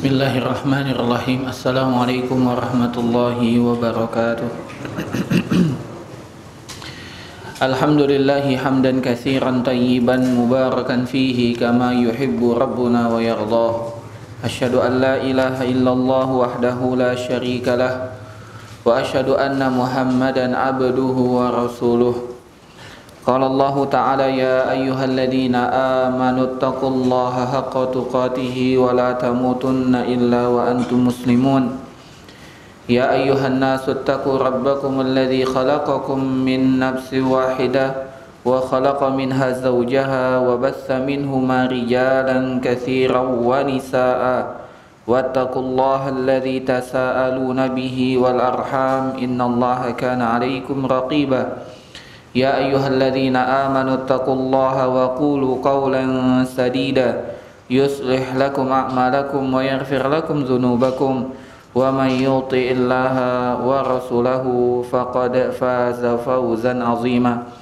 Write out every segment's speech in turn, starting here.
Bismillahirrahmanirrahim. Assalamualaikum warahmatullahi wabarakatuh. Alhamdulillahi hamdan katsiran tayyiban mubarakan fihi kama yuhibbu rabbuna wa yardah. Asyhadu an la ilaha illallah wahdahu la syarika lah wa asyhadu anna Muhammadan abduhu wa rasuluh. Qala Allah Ta'ala ya ayyuhalladzina amanu taqullaha haqqa tuqatih wa la tamutunna illa wa antum muslimun. Ya ayyuhan nasu taqu rabbakum alladzi khalaqakum min nafsin wahidah wa khalaqa minha zawjaha wa bassa minhuma rijalan katsiran wa nisaa'a wattaqullaha alladzi tasaaluna bihi wal arham innallaha kana 'alaikum raqiba. Ya ayyuhalladzina amanu taqullaha wa qulu qawlan sadida yuslih lakum a'malakum wa yaghfir lakum dzunubakum wa may yuti'illaha wa rasulahu faqad faza fawzan 'azima.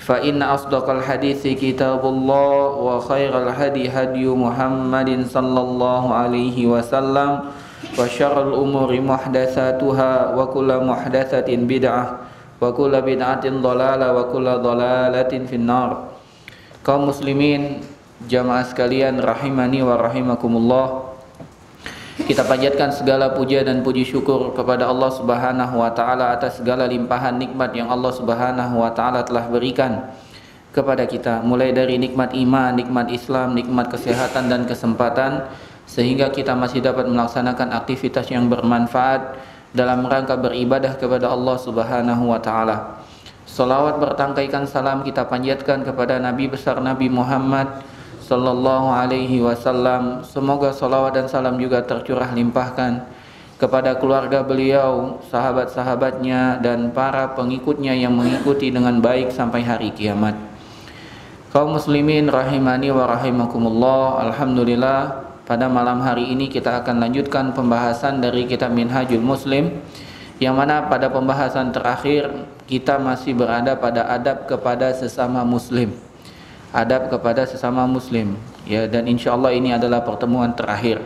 Fa inna asdaqal hadithi kitabullah wa khairal hadi hadyu Muhammadin sallallahu alaihi wasallam wa syarrul umuri muhdatsatuha wa kullu muhdatsatin bid'ah wa kullu bid'atin dhalalah wa kullu dhalalatin finnar. Kaum muslimin jamaah sekalian rahimani wa rahimakumullah, kita panjatkan segala puja dan puji syukur kepada Allah Subhanahu wa taala atas segala limpahan nikmat yang Allah Subhanahu wa taala telah berikan kepada kita, mulai dari nikmat iman, nikmat Islam, nikmat kesehatan dan kesempatan, sehingga kita masih dapat melaksanakan aktivitas yang bermanfaat dalam rangka beribadah kepada Allah Subhanahu wa taala. Salawat bertangkaikan salam kita panjatkan kepada Nabi besar Nabi Muhammad sallallahu alaihi wasallam. Semoga salawat dan salam juga tercurah limpahkan kepada keluarga beliau, sahabat-sahabatnya dan para pengikutnya yang mengikuti dengan baik sampai hari kiamat. Kaum muslimin rahimani wa rahimakumullah, alhamdulillah pada malam hari ini kita akan lanjutkan pembahasan dari kitab Minhajul Muslim, yang mana pada pembahasan terakhir kita masih berada pada adab kepada sesama muslim. Adab kepada sesama muslim, ya, dan insyaallah ini adalah pertemuan terakhir.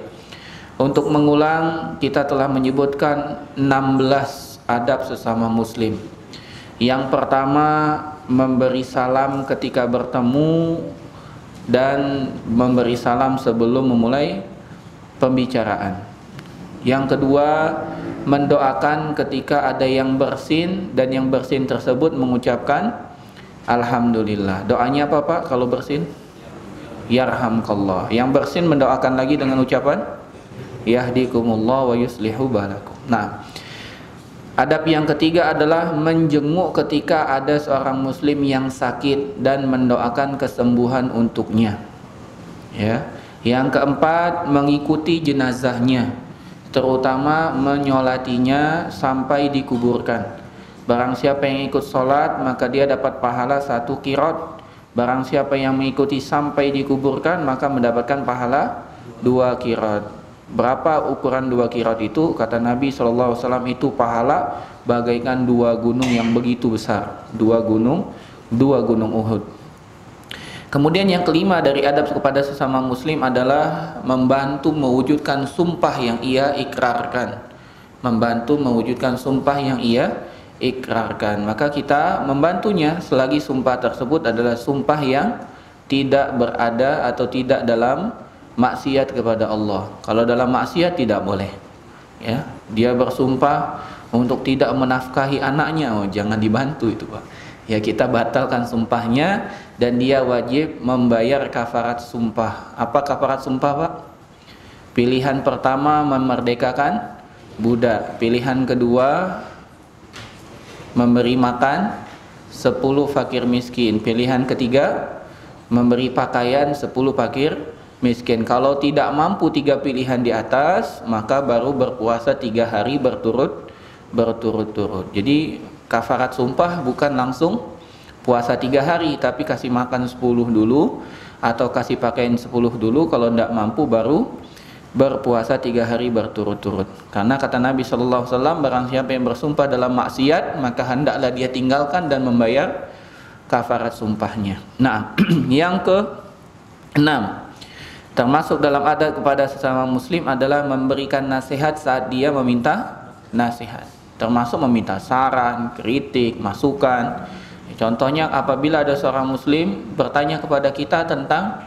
Untuk mengulang, kita telah menyebutkan 16 adab sesama muslim. Yang pertama, memberi salam ketika bertemu dan memberi salam sebelum memulai pembicaraan. Yang kedua, mendoakan ketika ada yang bersin dan yang bersin tersebut mengucapkan alhamdulillah. Doanya apa Pak kalau bersin? Yarhamkallah. Yang bersin mendoakan lagi dengan ucapan yahdikumullah wa yuslihu balakum. Nah, adab yang ketiga adalah menjenguk ketika ada seorang muslim yang sakit dan mendoakan kesembuhan untuknya. Ya. Yang keempat, mengikuti jenazahnya, terutama menyolatinya sampai dikuburkan. Barang siapa yang ikut sholat maka dia dapat pahala 1 qiraat. Barang siapa yang mengikuti sampai dikuburkan maka mendapatkan pahala 2 qiraat. Berapa ukuran 2 qiraat itu? Kata Nabi SAW, itu pahala bagaikan 2 gunung yang begitu besar. 2 gunung Uhud. Kemudian yang kelima dari adab kepada sesama muslim adalah membantu mewujudkan sumpah yang ia ikrarkan. Membantu mewujudkan sumpah yang ia ikrarkan. Maka kita membantunya selagi sumpah tersebut adalah sumpah yang tidak berada atau tidak dalam maksiat kepada Allah. Kalau dalam maksiat tidak boleh. Ya, dia bersumpah untuk tidak menafkahi anaknya, jangan dibantu itu Pak. Ya, kita batalkan sumpahnya dan dia wajib membayar kafarat sumpah. Apa kafarat sumpah Pak? Pilihan pertama memerdekakan budak. Pilihan kedua memberi makan 10 fakir miskin. Pilihan ketiga memberi pakaian 10 fakir miskin. Kalau tidak mampu 3 pilihan di atas, maka baru berpuasa 3 hari berturut-turut. Jadi kafarat sumpah bukan langsung puasa 3 hari, tapi kasih makan 10 dulu atau kasih pakaian 10 dulu. Kalau tidak mampu baru berpuasa 3 hari berturut-turut. Karena kata Nabi SAW, barang siapa yang bersumpah dalam maksiat maka hendaklah dia tinggalkan dan membayar kafarat sumpahnya. Nah, yang ke-6, Termasuk dalam adab kepada sesama muslim adalah memberikan nasihat saat dia meminta nasihat. Termasuk meminta saran, kritik, masukan. Contohnya apabila ada seorang muslim bertanya kepada kita tentang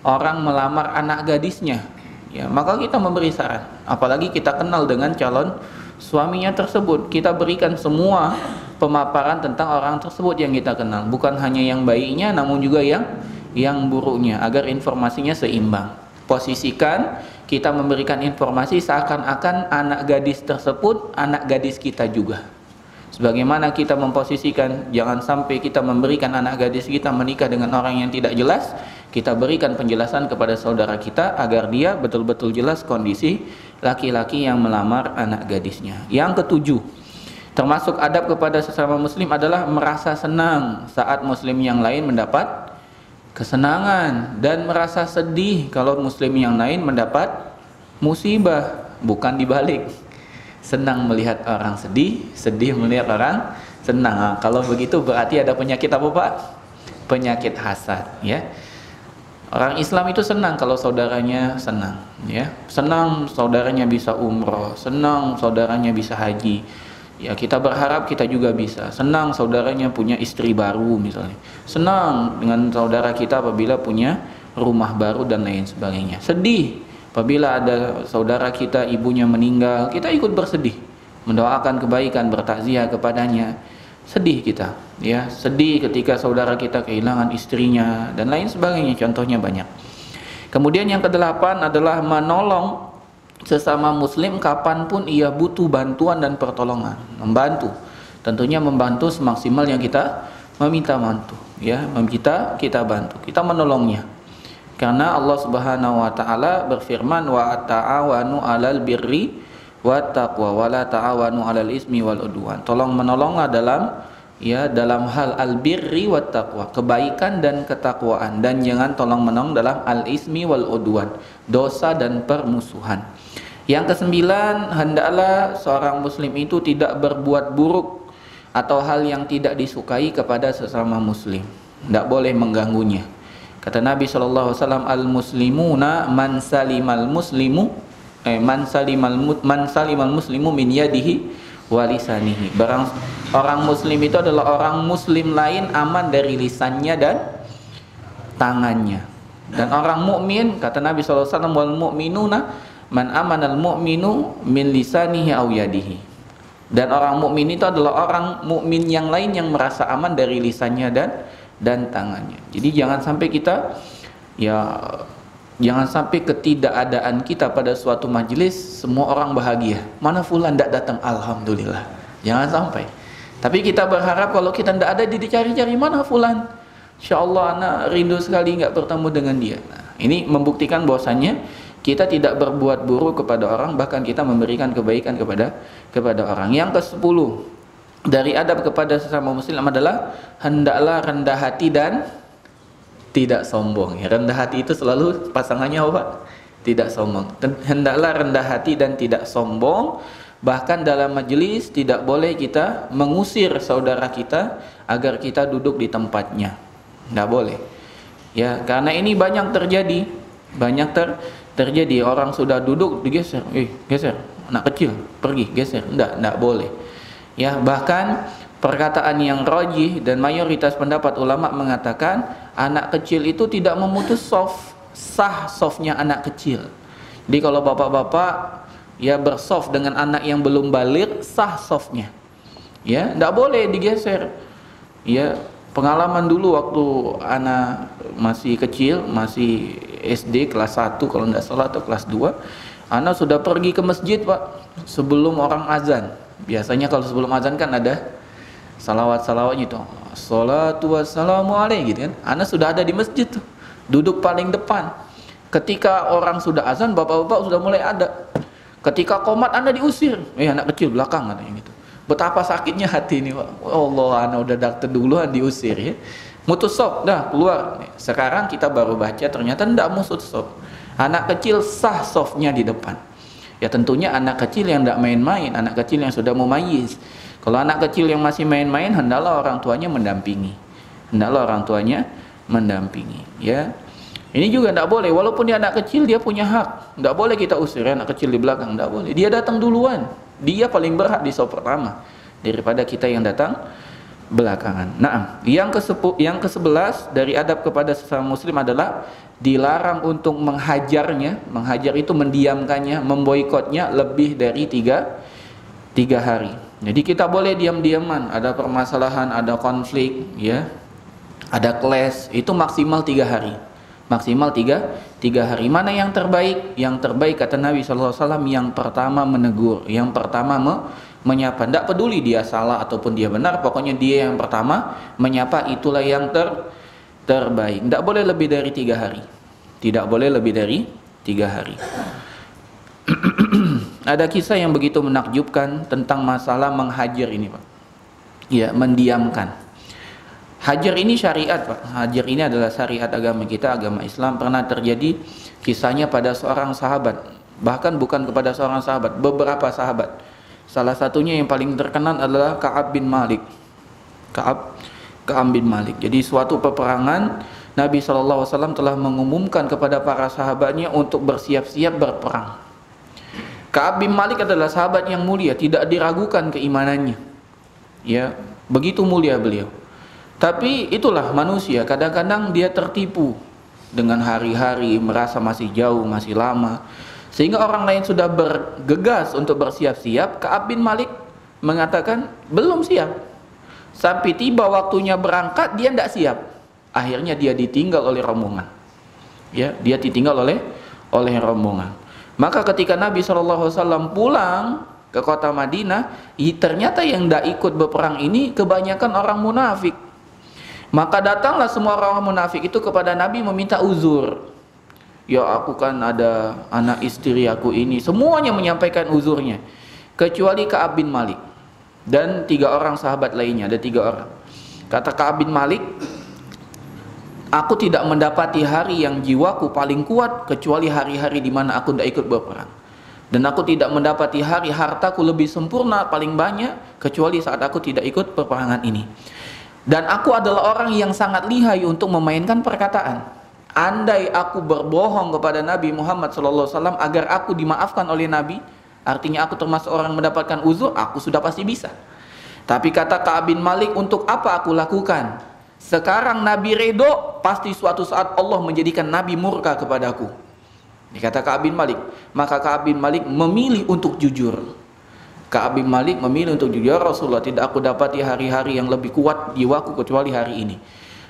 orang melamar anak gadisnya, ya, maka kita memberi saran. Apalagi kita kenal dengan calon suaminya tersebut, kita berikan semua pemaparan tentang orang tersebut yang kita kenal, bukan hanya yang baiknya namun juga yang buruknya, agar informasinya seimbang. Posisikan kita memberikan informasi seakan-akan anak gadis tersebut anak gadis kita juga. Sebagaimana kita memposisikan, jangan sampai kita memberikan anak gadis kita menikah dengan orang yang tidak jelas, kita berikan penjelasan kepada saudara kita agar dia betul-betul jelas kondisi laki-laki yang melamar anak gadisnya. Yang ketujuh, termasuk adab kepada sesama muslim adalah merasa senang saat muslim yang lain mendapat kesenangan, dan merasa sedih kalau muslim yang lain mendapat musibah, bukan dibalik. Senang melihat orang sedih, sedih melihat orang senang. Nah, kalau begitu berarti ada penyakit apa, Pak? Penyakit hasad, ya. Orang Islam itu senang kalau saudaranya senang, ya. Senang saudaranya bisa umroh, senang saudaranya bisa haji. Ya, kita berharap kita juga bisa. Senang saudaranya punya istri baru misalnya. Senang dengan saudara kita apabila punya rumah baru dan lain sebagainya. Sedih apabila ada saudara kita ibunya meninggal, kita ikut bersedih, mendoakan kebaikan, bertakziah kepadanya. Sedih kita, ya, sedih ketika saudara kita kehilangan istrinya dan lain sebagainya, contohnya banyak. Kemudian yang kedelapan adalah menolong sesama muslim kapanpun ia butuh bantuan dan pertolongan. Membantu, tentunya membantu semaksimal yang kita meminta bantu, ya, kita bantu, kita menolongnya. Karena Allah Subhanahu wa taala berfirman, wa ta'awanu 'alal birri wat taqwa wa la ta'awanu 'alal ismi wal udwan. Tolong menolonglah dalam hal al-birri wat taqwa, kebaikan dan ketakwaan, dan jangan tolong menolong dalam al-ismi wal udwan, dosa dan permusuhan. Yang kesembilan, hendaklah seorang muslim itu tidak berbuat buruk atau hal yang tidak disukai kepada sesama muslim. Tidak boleh mengganggunya. Kata Nabi SAW, al-muslimuna man salimal muslimu man salimal muslimu min yadihi wa lisanihi. Orang muslim itu adalah orang muslim lain aman dari lisannya dan tangannya. Dan orang mukmin, kata Nabi SAW, wal mu'minuna man amanal mu'minu min lisanihi aw yadihi. Dan orang mukmin itu adalah orang mukmin yang lain yang merasa aman dari lisannya dan tangannya. Jadi jangan sampai jangan sampai ketidakadaan kita pada suatu majelis semua orang bahagia. Mana fulan tidak datang, alhamdulillah. Jangan sampai. Tapi kita berharap kalau kita tidak ada, dicari-cari mana fulan. Insyaallah anak rindu sekali nggak bertemu dengan dia. Nah, ini membuktikan bahwasannya kita tidak berbuat buruk kepada orang, bahkan kita memberikan kebaikan kepada orang. Yang ke-10 dari adab kepada sesama muslim adalah hendaklah rendah hati dan tidak sombong. Ya, rendah hati itu selalu pasangannya apa? Tidak sombong. Hendaklah rendah hati dan tidak sombong. Bahkan dalam majelis tidak boleh kita mengusir saudara kita agar kita duduk di tempatnya. Tidak boleh. Ya, karena ini banyak terjadi. Terjadi orang sudah duduk digeser. Geser. Anak kecil pergi, geser. Tidak boleh. Ya, bahkan perkataan yang rajih dan mayoritas pendapat ulama mengatakan anak kecil itu tidak memutus sah softnya anak kecil. Jadi kalau bapak-bapak ya bersoft dengan anak yang belum baligh, sah softnya. Ya, tidak boleh digeser. Ya, pengalaman dulu waktu anak masih kecil, masih SD kelas 1 kalau tidak salah atau kelas 2, anak sudah pergi ke masjid, Pak, sebelum orang azan. Biasanya kalau sebelum azan kan ada salawat-salawatnya itu. Assalatu wassalamu alaihi gitu kan. Anak sudah ada di masjid tuh, duduk paling depan. Ketika orang sudah azan, bapak-bapak sudah mulai ada. Ketika qomat Anda diusir. Anak kecil belakang katanya gitu. Betapa sakitnya hati ini, Pak. Allah, anak udah dokter duluan diusir ya. Mutus sop, dah keluar. Sekarang kita baru baca ternyata tidak mutus sop. Anak kecil sah softnya di depan. Ya tentunya anak kecil yang tidak main-main, anak kecil yang sudah mumayyiz. Kalau anak kecil yang masih main-main, hendaklah orang tuanya mendampingi. Ya. Ini juga tidak boleh, walaupun dia anak kecil, dia punya hak. Tidak boleh kita usir anak kecil di belakang, tidak boleh. Dia datang duluan, dia paling berhak di saf pertama daripada kita yang datang belakangan. Nah, yang ke-11 dari adab kepada sesama muslim adalah dilarang untuk menghajarnya. Menghajar itu mendiamkannya, memboikotnya lebih dari tiga hari. Jadi kita boleh diam-diaman, ada permasalahan, ada konflik, ya, ada clash, itu maksimal 3 hari. Maksimal tiga hari. Mana yang terbaik? Yang terbaik kata Nabi SAW, yang pertama menegur, yang pertama menyapa. Tidak peduli dia salah ataupun dia benar, pokoknya dia yang pertama menyapa, itulah yang terbaik. Tidak boleh lebih dari 3 hari. Tidak boleh lebih dari 3 hari. Ada kisah yang begitu menakjubkan tentang masalah menghajar ini, Pak. Ya, mendiamkan. Hajar ini syariat, Pak. Hajar ini adalah syariat agama kita, agama Islam. Pernah terjadi kisahnya pada seorang sahabat. Bahkan bukan kepada seorang sahabat, beberapa sahabat. Salah satunya yang paling terkenal adalah Ka'ab bin Malik. Ka'ab bin Malik. Jadi suatu peperangan, Nabi SAW telah mengumumkan kepada para sahabatnya untuk bersiap-siap berperang. Ka'ab bin Malik adalah sahabat yang mulia, tidak diragukan keimanannya. Ya, begitu mulia beliau. Tapi itulah manusia, kadang-kadang dia tertipu dengan hari-hari, merasa masih jauh, masih lama. Sehingga orang lain sudah bergegas untuk bersiap-siap, Ka'ab bin Malik mengatakan belum siap. Sampai tiba waktunya berangkat, dia tidak siap. Akhirnya dia ditinggal oleh rombongan. Ya, dia ditinggal oleh rombongan. Maka ketika Nabi SAW pulang ke kota Madinah, ternyata yang tidak ikut berperang ini kebanyakan orang munafik. Maka datanglah semua orang munafik itu kepada Nabi meminta uzur. Ya, aku kan ada anak istri aku ini. Semuanya menyampaikan uzurnya, kecuali Ka'ab bin Malik dan 3 orang sahabat lainnya. Ada 3 orang. Kata Ka'ab bin Malik, aku tidak mendapati hari yang jiwaku paling kuat kecuali hari-hari di mana aku tidak ikut berperang. Dan aku tidak mendapati hari hartaku lebih sempurna, paling banyak, kecuali saat aku tidak ikut peperangan ini. Dan aku adalah orang yang sangat lihai untuk memainkan perkataan. Andai aku berbohong kepada Nabi Muhammad SAW agar aku dimaafkan oleh Nabi, artinya aku termasuk orang mendapatkan uzur, aku sudah pasti bisa. Tapi kata Ka'ab bin Malik, untuk apa aku lakukan? Sekarang Nabi redho, pasti suatu saat Allah menjadikan Nabi murka kepadaku. Ini kata Ka'ab bin Malik. Maka Ka'ab bin Malik memilih untuk jujur. Ka'ab bin Malik memilih untuk jujur, Rasulullah, tidak aku dapati hari-hari yang lebih kuat jiwaku kecuali hari ini.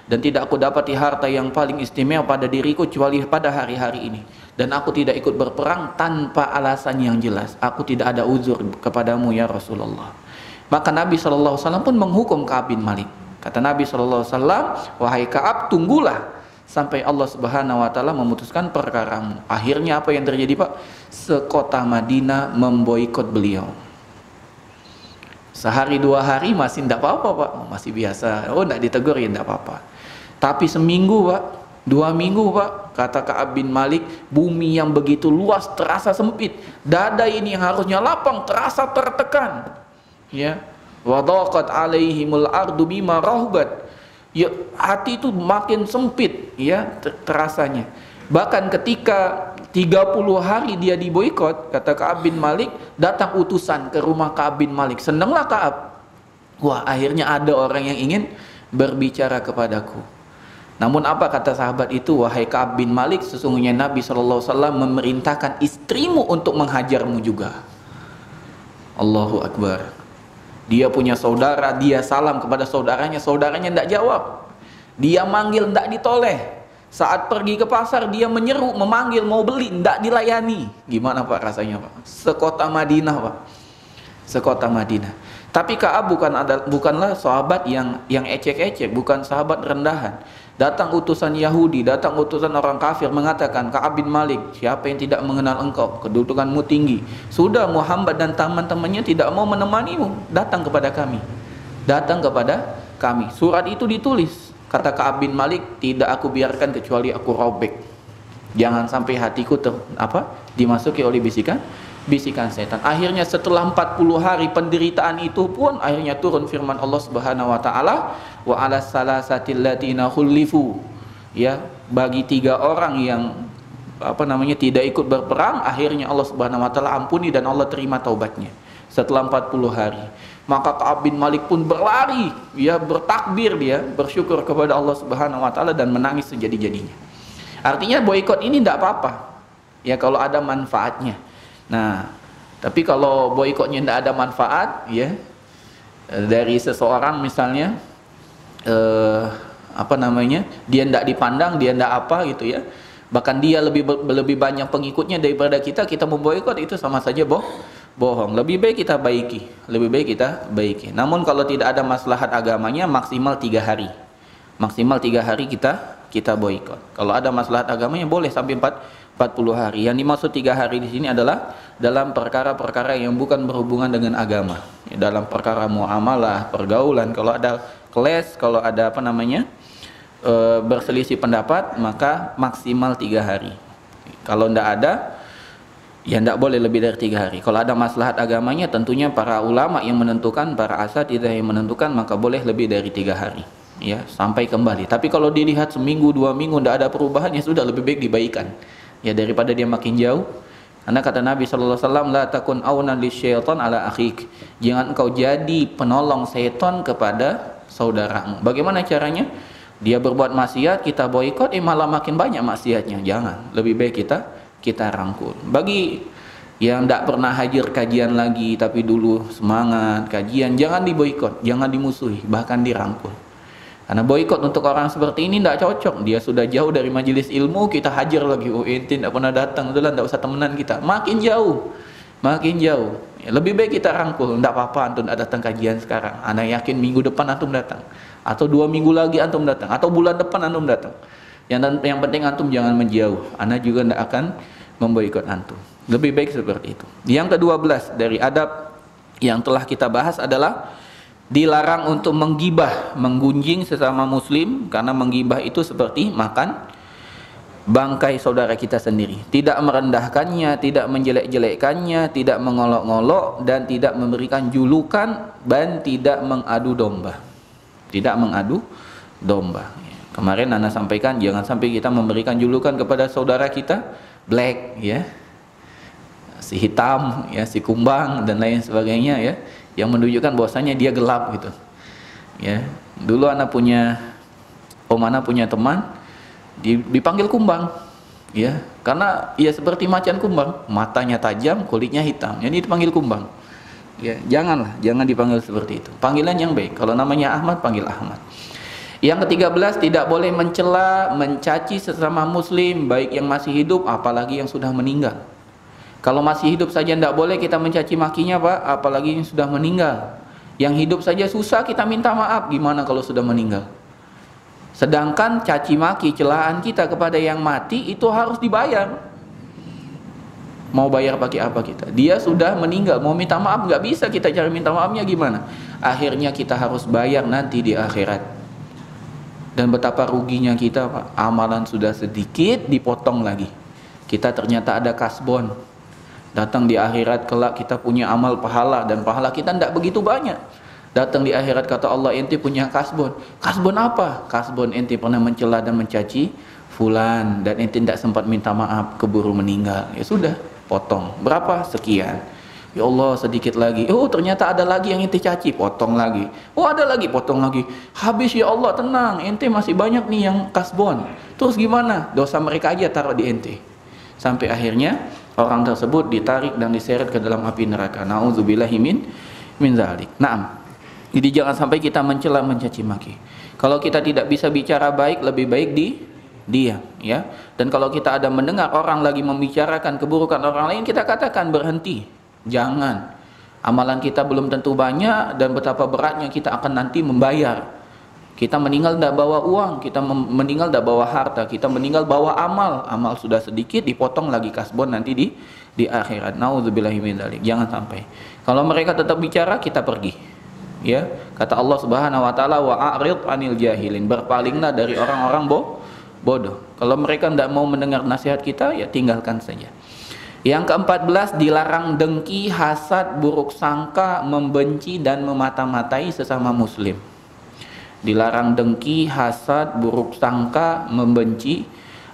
Dan tidak aku dapati harta yang paling istimewa pada diriku kecuali pada hari-hari ini. Dan aku tidak ikut berperang tanpa alasan yang jelas. Aku tidak ada uzur kepadamu ya Rasulullah. Maka Nabi SAW pun menghukum Ka'ab bin Malik. Kata Nabi SAW, wahai Ka'ab, tunggulah sampai Allah Subhanahu wa Ta'ala memutuskan perkaramu. Akhirnya apa yang terjadi, Pak? Sekota Madinah memboikot beliau. Sehari 2 hari masih tidak apa-apa, Pak, masih biasa. Oh, tidak ditegur ya tidak apa-apa. Tapi seminggu, Pak, 2 minggu, Pak, kata Ka'ab bin Malik, bumi yang begitu luas terasa sempit. Dada ini yang harusnya lapang terasa tertekan. Ya, wa dhaqat alaihimul ardu bima rahubat. Ya, hati itu makin sempit, ya, terasanya. Bahkan ketika 30 hari dia diboikot, kata Ka'ab bin Malik, datang utusan ke rumah Ka'ab bin Malik. Senanglah Ka'ab. Wah, akhirnya ada orang yang ingin berbicara kepadaku. Namun apa kata sahabat itu? Wahai Ka'ab bin Malik, sesungguhnya Nabi SAW memerintahkan istrimu untuk menghajarmu juga. Allahu Akbar. Dia punya saudara, dia salam kepada saudaranya tidak jawab. Dia manggil, tidak ditoleh. Saat pergi ke pasar, dia menyeru, memanggil, mau beli, tidak dilayani. Gimana, Pak, rasanya, Pak? Sekota Madinah, Pak. Sekota Madinah. Tapi Ka'ab bukanlah sahabat yang ecek-ecek, bukan sahabat rendahan. Datang utusan Yahudi, datang utusan orang kafir mengatakan, Ka'ab bin Malik, siapa yang tidak mengenal engkau? Kedudukanmu tinggi. Sudah Muhammad dan teman-temannya tidak mau menemanimu. Datang kepada kami. Datang kepada kami. Surat itu ditulis. Kata Ka'ab bin Malik, tidak aku biarkan kecuali aku robek. Jangan sampai hatiku dimasuki oleh bisikan setan. Akhirnya setelah 40 hari penderitaan itu pun akhirnya turun firman Allah Subhanahu wa taala, wa 'alas salasatil latina khulifu. Ya, bagi 3 orang yang tidak ikut berperang, akhirnya Allah Subhanahu wa taala ampuni dan Allah terima taubatnya setelah 40 hari. Maka Ka'ab bin Malik pun berlari, dia bertakbir, dia bersyukur kepada Allah Subhanahu wa taala dan menangis sejadi-jadinya. Artinya boikot ini tidak apa-apa ya kalau ada manfaatnya. Nah, tapi kalau boikotnya tidak ada manfaat ya, dari seseorang misalnya dia tidak dipandang, dia tidak apa gitu ya, bahkan dia lebih banyak pengikutnya daripada kita memboikot, itu sama saja bohong. Lebih baik kita baiki. Namun kalau tidak ada maslahat agamanya, maksimal 3 hari. Maksimal 3 hari kita boikot. Kalau ada maslahat agamanya boleh sampai 40 hari. Yang dimaksud 3 hari di sini adalah dalam perkara-perkara yang bukan berhubungan dengan agama. Dalam perkara muamalah, pergaulan, kalau ada clash, kalau ada berselisih pendapat, maka maksimal 3 hari. Kalau tidak ada, ya tidak boleh lebih dari 3 hari. Kalau ada maslahat agamanya, tentunya para ulama yang menentukan, para asatidzah yang menentukan, maka boleh lebih dari 3 hari ya, sampai kembali. Tapi kalau dilihat seminggu 2 minggu tidak ada perubahan, ya sudah, lebih baik dibaikan ya, daripada dia makin jauh. Karena kata Nabi SAW, la takun aunan lisyaitan ala akhik, jangan engkau jadi penolong setan kepada saudaramu. Bagaimana caranya? Dia berbuat maksiat, kita boikot, malah makin banyak maksiatnya. Jangan, lebih baik kita rangkul. Bagi yang tidak pernah hadir kajian lagi tapi dulu semangat kajian, jangan diboikot, jangan dimusuhi, bahkan dirangkul. Karena boikot untuk orang seperti ini tidak cocok. Dia sudah jauh dari majelis ilmu, kita hajar lagi, oh ente tidak pernah datang, udahlah tidak usah temenan kita. Makin jauh ya, lebih baik kita rangkul. Tidak apa-apa antum tidak datang kajian sekarang, ana yakin minggu depan antum datang, atau 2 minggu lagi antum datang, atau bulan depan antum datang. Yang penting antum jangan menjauh. Ana juga tidak akan memboikot antum. Lebih baik seperti itu. Yang ke-12 dari adab yang telah kita bahas adalah dilarang untuk menggibah, menggunjing sesama muslim, karena menggibah itu seperti makan bangkai saudara kita sendiri. Tidak merendahkannya, tidak menjelek-jelekkannya, tidak mengolok-ngolok, dan tidak memberikan julukan, dan tidak mengadu domba. Tidak mengadu domba. Kemarin Anda sampaikan, jangan sampai kita memberikan julukan kepada saudara kita, black ya, si hitam ya, si kumbang dan lain sebagainya ya, yang menunjukkan bahwasanya dia gelap gitu ya. Dulu Anda punya teman dipanggil kumbang ya, karena ia seperti macan kumbang, matanya tajam, kulitnya hitam, jadi dipanggil kumbang ya. Jangan dipanggil seperti itu, panggilan yang baik. Kalau namanya Ahmad, panggil Ahmad. Yang ke-13, tidak boleh mencela, mencaci sesama muslim, baik yang masih hidup apalagi yang sudah meninggal. Kalau masih hidup saja tidak boleh kita mencaci makinya, Pak, apalagi yang sudah meninggal. Yang hidup saja susah kita minta maaf, gimana kalau sudah meninggal? Sedangkan caci maki, celaan kita kepada yang mati itu harus dibayar. Mau bayar pakai apa kita? Dia sudah meninggal, mau minta maaf nggak bisa, kita cari minta maafnya gimana? Akhirnya kita harus bayar nanti di akhirat. Dan betapa ruginya kita, Pak. Amalan sudah sedikit dipotong lagi. Kita ternyata ada kasbon. Datang di akhirat kelak kita punya amal pahala, dan pahala kita tidak begitu banyak. Datang di akhirat kata Allah, ente punya kasbon. Kasbon apa? Kasbon ente pernah mencela dan mencaci fulan, dan ente tidak sempat minta maaf, keburu meninggal. Ya sudah, potong. Berapa? Sekian. Ya Allah, sedikit lagi. Oh, ternyata ada lagi yang ente caci, potong lagi. Oh, ada lagi, potong lagi. Habis, ya Allah, tenang, ente masih banyak nih yang kasbon. Terus gimana? Dosa mereka aja taruh di ente. Sampai akhirnya orang tersebut ditarik dan diseret ke dalam api neraka. Nauzubillahi min zalik. Naam. Jadi jangan sampai kita mencela, mencaci maki. Kalau kita tidak bisa bicara baik, lebih baik diam ya. Dan kalau kita ada mendengar orang lagi membicarakan keburukan orang lain, kita katakan berhenti. Jangan. Amalan kita belum tentu banyak, dan betapa beratnya kita akan nanti membayar. Kita meninggal tidak bawa uang, kita meninggal tidak bawa harta, kita meninggal bawa amal. Amal sudah sedikit, dipotong lagi kasbon nanti di akhirat. Nauzubillahi min dzalik. Jangan sampai. Kalau mereka tetap bicara, kita pergi. Ya, kata Allah Subhanahu wa taala, wa a'rid 'anil jahilin. Berpalinglah dari orang-orang bodoh. Kalau mereka tidak mau mendengar nasihat kita, ya tinggalkan saja. Yang ke-14, dilarang dengki, hasad, buruk sangka, membenci dan memata-matai sesama muslim. Dilarang dengki, hasad, buruk sangka, membenci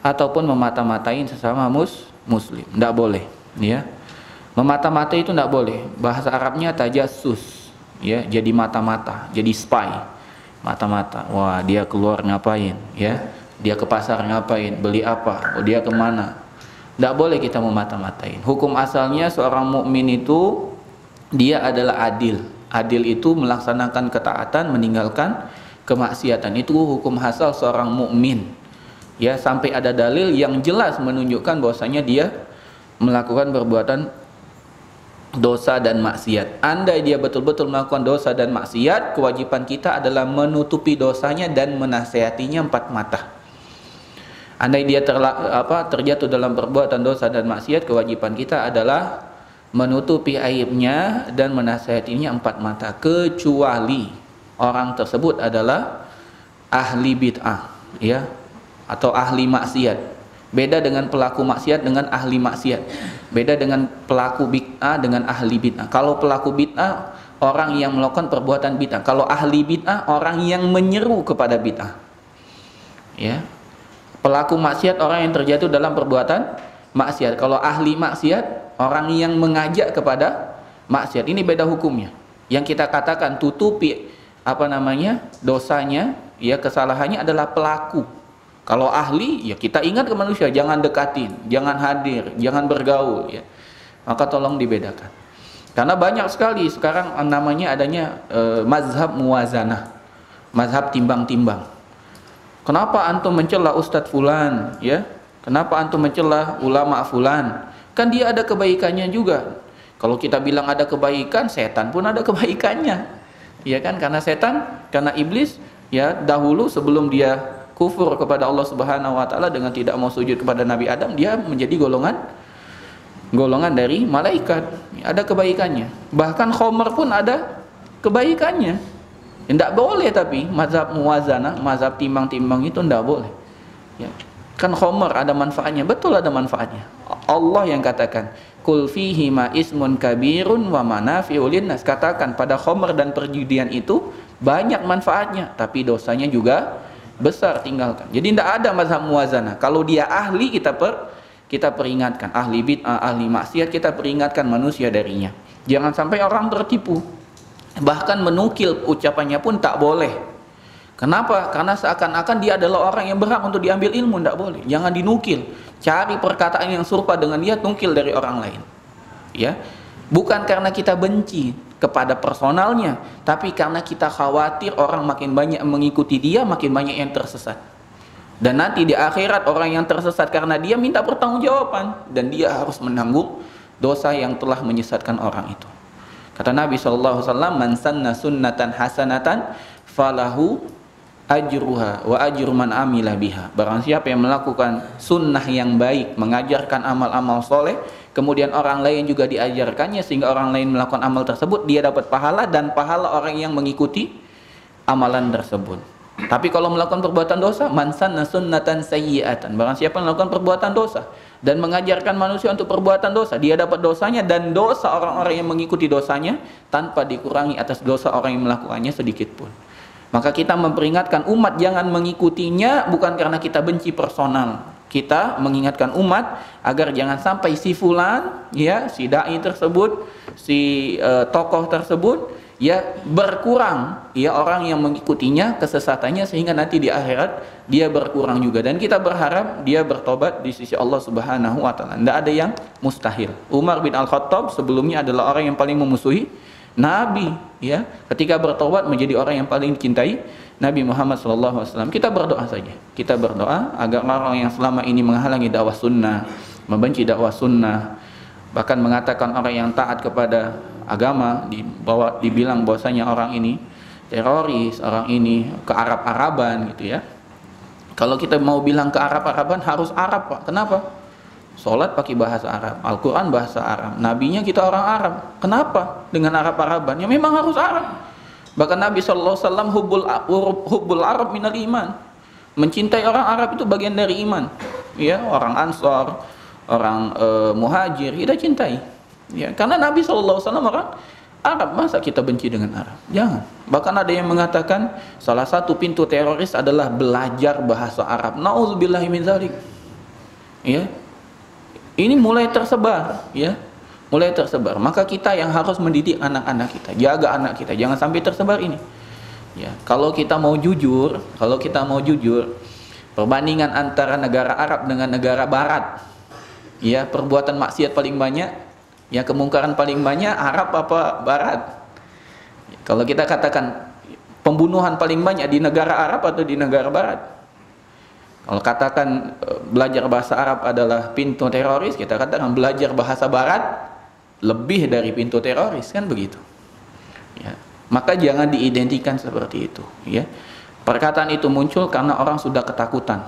ataupun memata-matain sesama muslim. Tidak boleh, ya. Memata-matai itu tidak boleh. Bahasa Arabnya tajassus, ya, jadi mata-mata, jadi spy. Mata-mata. Wah, dia keluar ngapain, ya? Dia ke pasar ngapain, beli apa, oh, dia kemana. Tidak boleh kita memata-matain. Hukum asalnya seorang mukmin itu dia adalah adil. Adil itu melaksanakan ketaatan, meninggalkan kemaksiatan. Itu hukum asal seorang mukmin. Ya, sampai ada dalil yang jelas menunjukkan bahwasanya dia melakukan perbuatan dosa dan maksiat. Andai dia betul-betul melakukan dosa dan maksiat, kewajiban kita adalah menutupi dosanya dan menasihatinya empat mata. Andai dia terjatuh dalam perbuatan dosa dan maksiat, kewajiban kita adalah menutupi aibnya dan menasihatinya empat mata, kecuali orang tersebut adalah ahli bid'ah, ya, atau ahli maksiat. Beda dengan pelaku maksiat dengan ahli maksiat. Beda dengan pelaku bid'ah dengan ahli bid'ah. Kalau pelaku bid'ah orang yang melakukan perbuatan bid'ah. Kalau ahli bid'ah orang yang menyeru kepada bid'ah. Ya. Pelaku maksiat orang yang terjatuh dalam perbuatan maksiat. Kalau ahli maksiat orang yang mengajak kepada maksiat. Ini beda hukumnya. Yang kita katakan tutupi dosanya, ya, kesalahannya adalah pelaku. Kalau ahli, ya kita ingat ke manusia, jangan dekatin, jangan hadir, jangan bergaul, ya. Maka tolong dibedakan. Karena banyak sekali sekarang namanya adanya mazhab muwazanah, mazhab timbang-timbang. Kenapa antum mencela Ustadz Fulan, ya? Kenapa antum mencela ulama Fulan? Kan dia ada kebaikannya juga. Kalau kita bilang ada kebaikan, setan pun ada kebaikannya, ya kan? Karena setan, karena iblis, ya, dahulu sebelum dia kufur kepada Allah Subhanahu wa taala dengan tidak mau sujud kepada Nabi Adam, dia menjadi golongan dari malaikat. Ada kebaikannya. Bahkan khamr pun ada kebaikannya. Tidak boleh, tapi mazhab muwazanah, mazhab timbang-timbang itu tidak boleh. Ya. Kan khamr ada manfaatnya, betul ada manfaatnya. Allah yang katakan, "Qul fihi ma ismun kabirun wa manafi'u linnas." Katakan pada khamr dan perjudian itu banyak manfaatnya, tapi dosanya juga besar, tinggalkan. Jadi tidak ada mazhab muwazanah. Kalau dia ahli kita peringatkan, ahli bid'ah, ahli maksiat kita peringatkan manusia darinya. Jangan sampai orang tertipu. Bahkan menukil ucapannya pun tak boleh. Kenapa? Karena seakan-akan dia adalah orang yang berhak untuk diambil ilmu. Tidak boleh. Jangan dinukil. Cari perkataan yang serupa dengan dia, nukil dari orang lain. Ya, bukan karena kita benci kepada personalnya, tapi karena kita khawatir orang makin banyak mengikuti dia, makin banyak yang tersesat. Dan nanti di akhirat orang yang tersesat karena dia minta pertanggungjawaban, dan dia harus menanggung dosa yang telah menyesatkan orang itu. Kata Nabi SAW, "Man sanna sunnatan hasanatan falahu ajruha wa ajru man amila biha." Barang siapa yang melakukan sunnah yang baik, mengajarkan amal-amal soleh, kemudian orang lain juga diajarkannya sehingga orang lain melakukan amal tersebut, dia dapat pahala dan pahala orang yang mengikuti amalan tersebut. Tapi kalau melakukan perbuatan dosa, man sanna sunnatan sayyi'atan, barang siapa yang melakukan perbuatan dosa dan mengajarkan manusia untuk perbuatan dosa, dia dapat dosanya dan dosa orang-orang yang mengikuti dosanya tanpa dikurangi atas dosa orang yang melakukannya sedikit pun. Maka kita memperingatkan umat jangan mengikutinya bukan karena kita benci personal. Kita mengingatkan umat agar jangan sampai si fulan, ya, si dai tersebut, si tokoh tersebut, ya, berkurang, ya, orang yang mengikutinya kesesatannya sehingga nanti di akhirat dia berkurang juga, dan kita berharap dia bertobat di sisi Allah Subhanahu wa taala. Tidak ada yang mustahil. Umar bin Al-Khattab sebelumnya adalah orang yang paling memusuhi Nabi, ya, ketika bertobat menjadi orang yang paling dicintai Nabi Muhammad SAW. Kita berdoa saja. Kita berdoa agar orang yang selama ini menghalangi dakwah sunnah, membenci dakwah sunnah, bahkan mengatakan orang yang taat kepada agama dibilang bahwasanya orang ini teroris, orang ini ke Arab-Araban gitu, ya. Kalau kita mau bilang ke Arab-Araban harus Arab, Pak. Kenapa? Sholat pakai bahasa Arab, Al-Quran bahasa Arab, nabinya kita orang Arab. Kenapa dengan Arab-Araban? Ya memang harus Arab. Bahkan Nabi SAW hubbul Arab minal iman. Mencintai orang Arab itu bagian dari iman. Ya, orang Ansor, orang Muhajir kita cintai. Ya, karena Nabi SAW orang Arab, masa kita benci dengan Arab? Jangan. Bahkan ada yang mengatakan salah satu pintu teroris adalah belajar bahasa Arab. Nauzubillahi min dzalik. Ya. Ini mulai tersebar, ya. Mulai tersebar. Maka kita yang harus mendidik anak-anak kita, jaga anak kita jangan sampai tersebar ini. Ya, kalau kita mau jujur, perbandingan antara negara Arab dengan negara Barat, ya, perbuatan maksiat paling banyak, ya, kemungkaran paling banyak Arab apa Barat? Kalau kita katakan pembunuhan paling banyak di negara Arab atau di negara Barat? Kalau katakan belajar bahasa Arab adalah pintu teroris, kita katakan belajar bahasa Barat lebih dari pintu teroris, kan begitu. Ya. Maka jangan diidentikan seperti itu. Ya. Perkataan itu muncul karena orang sudah ketakutan.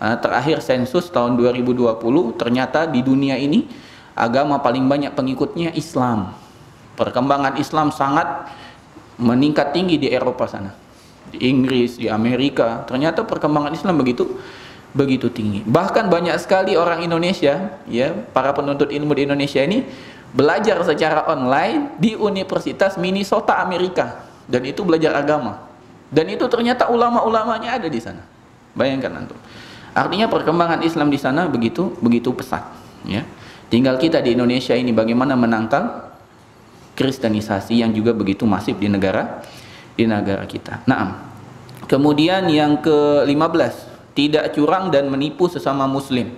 Terakhir sensus tahun 2020 ternyata di dunia ini agama paling banyak pengikutnya Islam. Perkembangan Islam sangat meningkat tinggi di Eropa sana. Di Inggris, di Amerika, ternyata perkembangan Islam begitu tinggi. Bahkan banyak sekali orang Indonesia, ya, para penuntut ilmu di Indonesia ini belajar secara online di Universitas Minnesota Amerika, dan itu belajar agama. Dan itu ternyata ulama-ulamanya ada di sana. Bayangkan antum. Artinya perkembangan Islam di sana begitu pesat, ya. Tinggal kita di Indonesia ini bagaimana menangkal kristenisasi yang juga begitu masif di negara kita. Nah, kemudian yang ke-15, tidak curang dan menipu sesama muslim.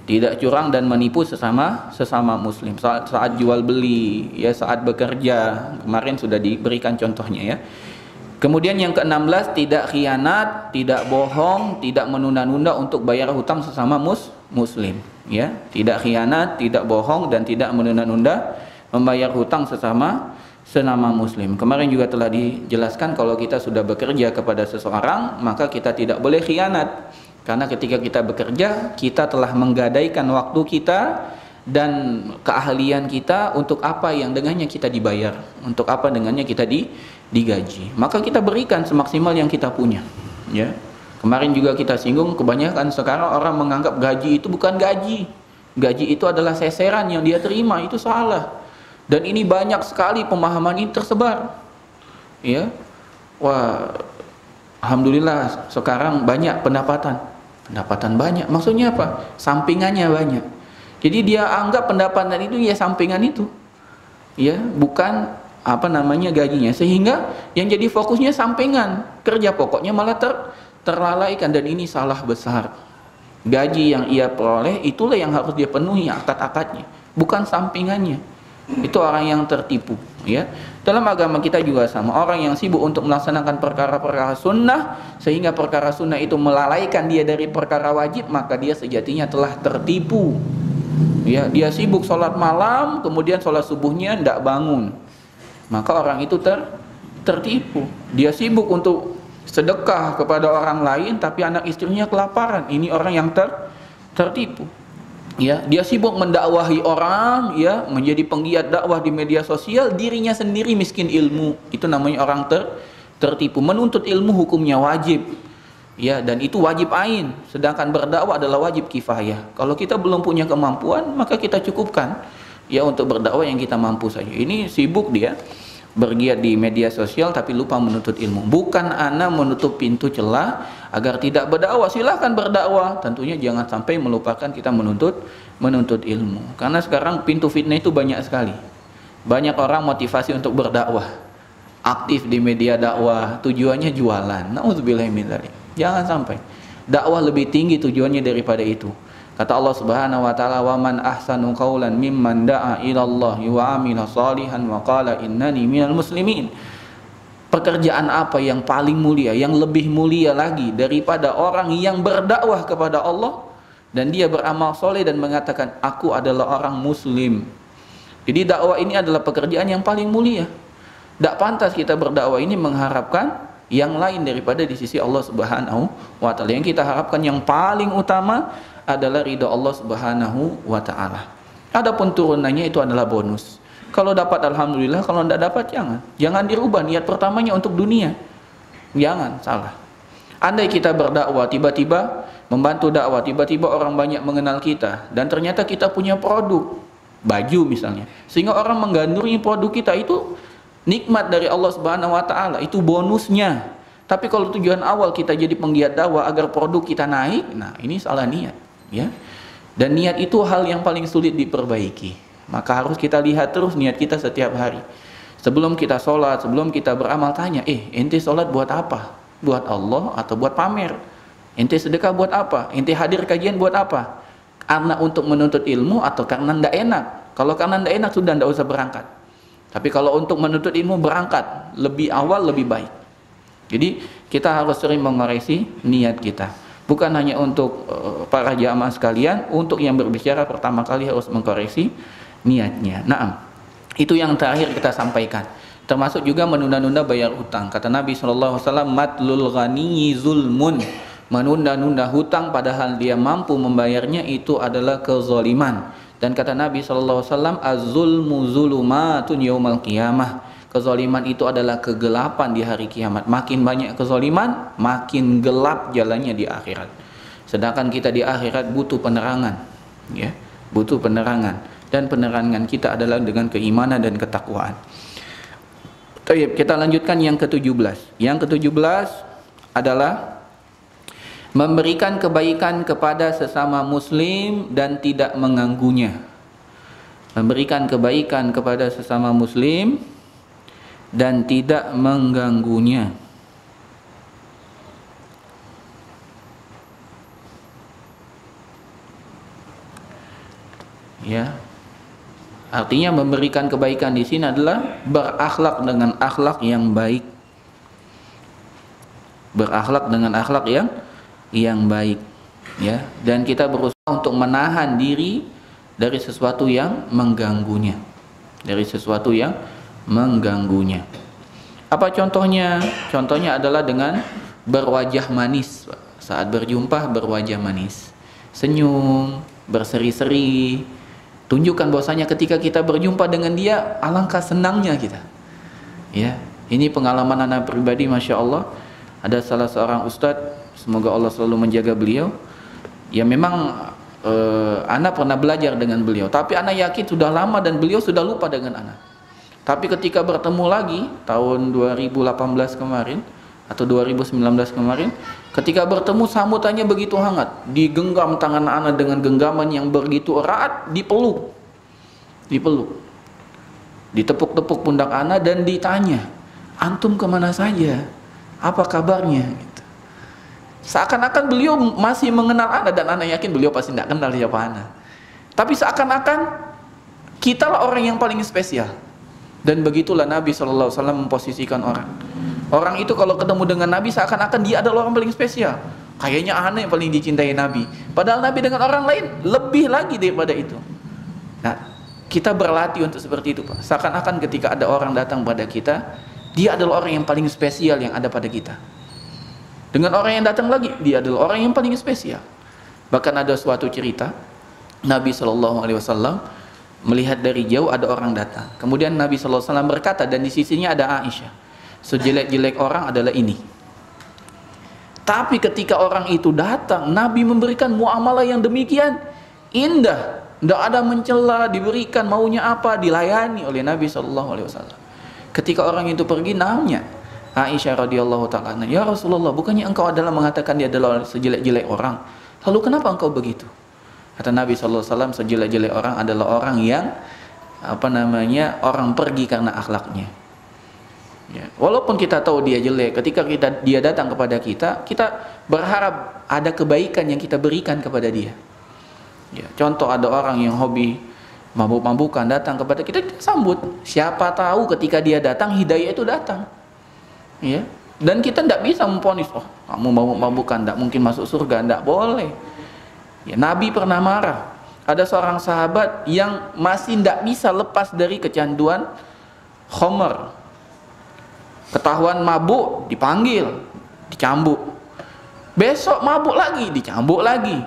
Tidak curang dan menipu sesama muslim saat jual beli, ya, saat bekerja. Kemarin sudah diberikan contohnya, ya. Kemudian yang ke-16, tidak khianat, tidak bohong, tidak menunda-nunda untuk bayar hutang sesama muslim, ya. Tidak khianat, tidak bohong, dan tidak menunda-nunda membayar hutang sesama muslim. Kemarin juga telah dijelaskan kalau kita sudah bekerja kepada seseorang, maka kita tidak boleh khianat. Karena ketika kita bekerja, kita telah menggadaikan waktu kita dan keahlian kita untuk apa yang dengannya kita dibayar, untuk apa dengannya kita digaji. Maka kita berikan semaksimal yang kita punya, ya. Kemarin juga kita singgung, kebanyakan sekarang orang menganggap gaji itu bukan gaji. Gaji itu adalah seseran yang dia terima, itu salah. Dan ini banyak sekali pemahaman ini tersebar, ya. Wah, alhamdulillah sekarang banyak pendapatan banyak. Maksudnya apa? Sampingannya banyak. Jadi dia anggap pendapatan itu ya sampingan itu, ya, bukan gajinya. Sehingga yang jadi fokusnya sampingan, kerja pokoknya malah terlalaikan, dan ini salah besar. Gaji yang ia peroleh itulah yang harus dia penuhi akad-akadnya, bukan sampingannya. Itu orang yang tertipu, ya. Dalam agama kita juga sama, orang yang sibuk untuk melaksanakan perkara-perkara sunnah sehingga perkara sunnah itu melalaikan dia dari perkara wajib, maka dia sejatinya telah tertipu, ya. Dia sibuk sholat malam, kemudian sholat subuhnya tidak bangun, maka orang itu tertipu. Dia sibuk untuk sedekah kepada orang lain tapi anak istrinya kelaparan, ini orang yang tertipu. Ya, dia sibuk mendakwahi orang, ya, menjadi penggiat dakwah di media sosial, dirinya sendiri miskin ilmu. Itu namanya orang tertipu. Menuntut ilmu hukumnya wajib, ya, dan itu wajib ain. Sedangkan berdakwah adalah wajib kifayah. Kalau kita belum punya kemampuan, maka kita cukupkan, ya, untuk berdakwah yang kita mampu saja. Ini sibuk dia bergiat di media sosial tapi lupa menuntut ilmu. Bukan ana menutup pintu celah agar tidak berdakwah, silahkan berdakwah. Tentunya jangan sampai melupakan kita menuntut ilmu. Karena sekarang pintu fitnah itu banyak sekali. Banyak orang motivasi untuk berdakwah, aktif di media dakwah, tujuannya jualan. Nauzubillahi min dzalik. Jangan sampai. Dakwah lebih tinggi tujuannya daripada itu. Kata Allah Subhanahu wa taala, "Wa man ahsanu qaulan mimman da'a ila Allah wa 'amila shalihan wa qala innani minal muslimin." Pekerjaan apa yang paling mulia, yang lebih mulia lagi daripada orang yang berdakwah kepada Allah dan dia beramal soleh dan mengatakan aku adalah orang muslim. Jadi dakwah ini adalah pekerjaan yang paling mulia. Tidak pantas kita berdakwah ini mengharapkan yang lain daripada di sisi Allah Subhanahu wa taala. Yang kita harapkan yang paling utama adalah ridha Allah Subhanahu wa taala. Adapun turunannya itu adalah bonus. Kalau dapat alhamdulillah, kalau tidak dapat jangan dirubah niat pertamanya untuk dunia. Jangan salah. Andai kita berdakwah, tiba-tiba membantu dakwah, tiba-tiba orang banyak mengenal kita dan ternyata kita punya produk, baju misalnya, sehingga orang menggandrungi produk kita, itu nikmat dari Allah Subhanahu wa taala, itu bonusnya. Tapi kalau tujuan awal kita jadi penggiat dakwah agar produk kita naik, nah ini salah niat. ya. Dan niat itu hal yang paling sulit diperbaiki. Maka harus kita lihat terus niat kita setiap hari. Sebelum kita sholat, sebelum kita beramal, tanya, ente sholat buat apa? Buat Allah atau buat pamer? Ente sedekah buat apa? Ente hadir kajian buat apa? Karena untuk menuntut ilmu atau karena ndak enak? Kalau karena ndak enak sudah ndak usah berangkat. Tapi kalau untuk menuntut ilmu berangkat, lebih awal lebih baik. Jadi kita harus sering mengoreksi niat kita. Bukan hanya untuk para jamaah sekalian, untuk yang berbicara pertama kali harus mengkoreksi niatnya. Nah, itu yang terakhir kita sampaikan. Termasuk juga menunda-nunda bayar hutang. Kata Nabi SAW, matlul ghani zulmun. Menunda-nunda hutang padahal dia mampu membayarnya itu adalah kezaliman. Dan kata Nabi SAW, az-zulmu zulumatun yaumal qiyamah. Kezaliman itu adalah kegelapan di hari kiamat. Makin banyak kezaliman, makin gelap jalannya di akhirat. Sedangkan kita di akhirat butuh penerangan, ya, butuh penerangan. Dan penerangan kita adalah dengan keimanan dan ketakwaan. Kita lanjutkan yang ke-17. Yang ke-17 adalah memberikan kebaikan kepada sesama muslim dan tidak mengganggunya. Memberikan kebaikan kepada sesama muslim dan tidak mengganggunya. Ya. Artinya memberikan kebaikan di sini adalah berakhlak dengan akhlak yang baik. Berakhlak dengan akhlak yang baik, ya. Dan kita berusaha untuk menahan diri dari sesuatu yang mengganggunya. Dari sesuatu yang mengganggunya. Apa contohnya? Contohnya adalah dengan berwajah manis. Saat berjumpa berwajah manis. Senyum, berseri-seri. Tunjukkan bahwasanya ketika kita berjumpa dengan dia, alangkah senangnya kita. Ya, ini pengalaman anak pribadi, masya Allah. Ada salah seorang ustadz, semoga Allah selalu menjaga beliau. Ya memang anak pernah belajar dengan beliau, tapi anak yakin sudah lama dan beliau sudah lupa dengan anak. Tapi ketika bertemu lagi tahun 2018 kemarin atau 2019 kemarin, ketika bertemu sambutannya begitu hangat, digenggam tangan anak dengan genggaman yang begitu erat, dipeluk, ditepuk-tepuk pundak anak dan ditanya, antum kemana saja, apa kabarnya? Gitu. Seakan-akan beliau masih mengenal anak, dan anak yakin beliau pasti tidak kenal siapa anak. Tapi seakan-akan kitalah orang yang paling spesial. Dan begitulah Nabi SAW memposisikan orang. Orang itu kalau ketemu dengan Nabi seakan-akan dia adalah orang paling spesial. Kayaknya anak yang paling dicintai Nabi. Padahal Nabi dengan orang lain lebih lagi daripada itu. Nah, kita berlatih untuk seperti itu, Pak. Seakan-akan ketika ada orang datang pada kita, dia adalah orang yang paling spesial yang ada pada kita. Dengan orang yang datang lagi, dia adalah orang yang paling spesial. Bahkan ada suatu cerita, Nabi SAW melihat dari jauh ada orang datang. Kemudian Nabi SAW berkata, dan di sisinya ada Aisyah, sejelek-jelek orang adalah ini. Tapi ketika orang itu datang, Nabi memberikan muamalah yang demikian indah, tidak ada mencela, diberikan maunya apa, dilayani oleh Nabi SAW. Ketika orang itu pergi, nanya Aisyah radhiyallahu ta'ala, ya Rasulullah, bukannya engkau adalah mengatakan dia adalah sejelek-jelek orang, lalu kenapa engkau begitu? Kata Nabi SAW, sejelek-jelek orang adalah orang yang orang pergi karena akhlaknya. Ya, walaupun kita tahu dia jelek, ketika dia datang kepada kita, kita berharap ada kebaikan yang kita berikan kepada dia. Ya, contoh ada orang yang hobi mabuk-mabukan datang kepada kita, kita sambut. Siapa tahu ketika dia datang, hidayah itu datang. Ya, dan kita tidak bisa memponis, oh kamu mabuk-mabukan, tidak mungkin masuk surga, tidak boleh. Ya, Nabi pernah marah. Ada seorang sahabat yang masih tidak bisa lepas dari kecanduan khamr. Ketahuan mabuk, dipanggil, dicambuk. Besok mabuk lagi, dicambuk lagi.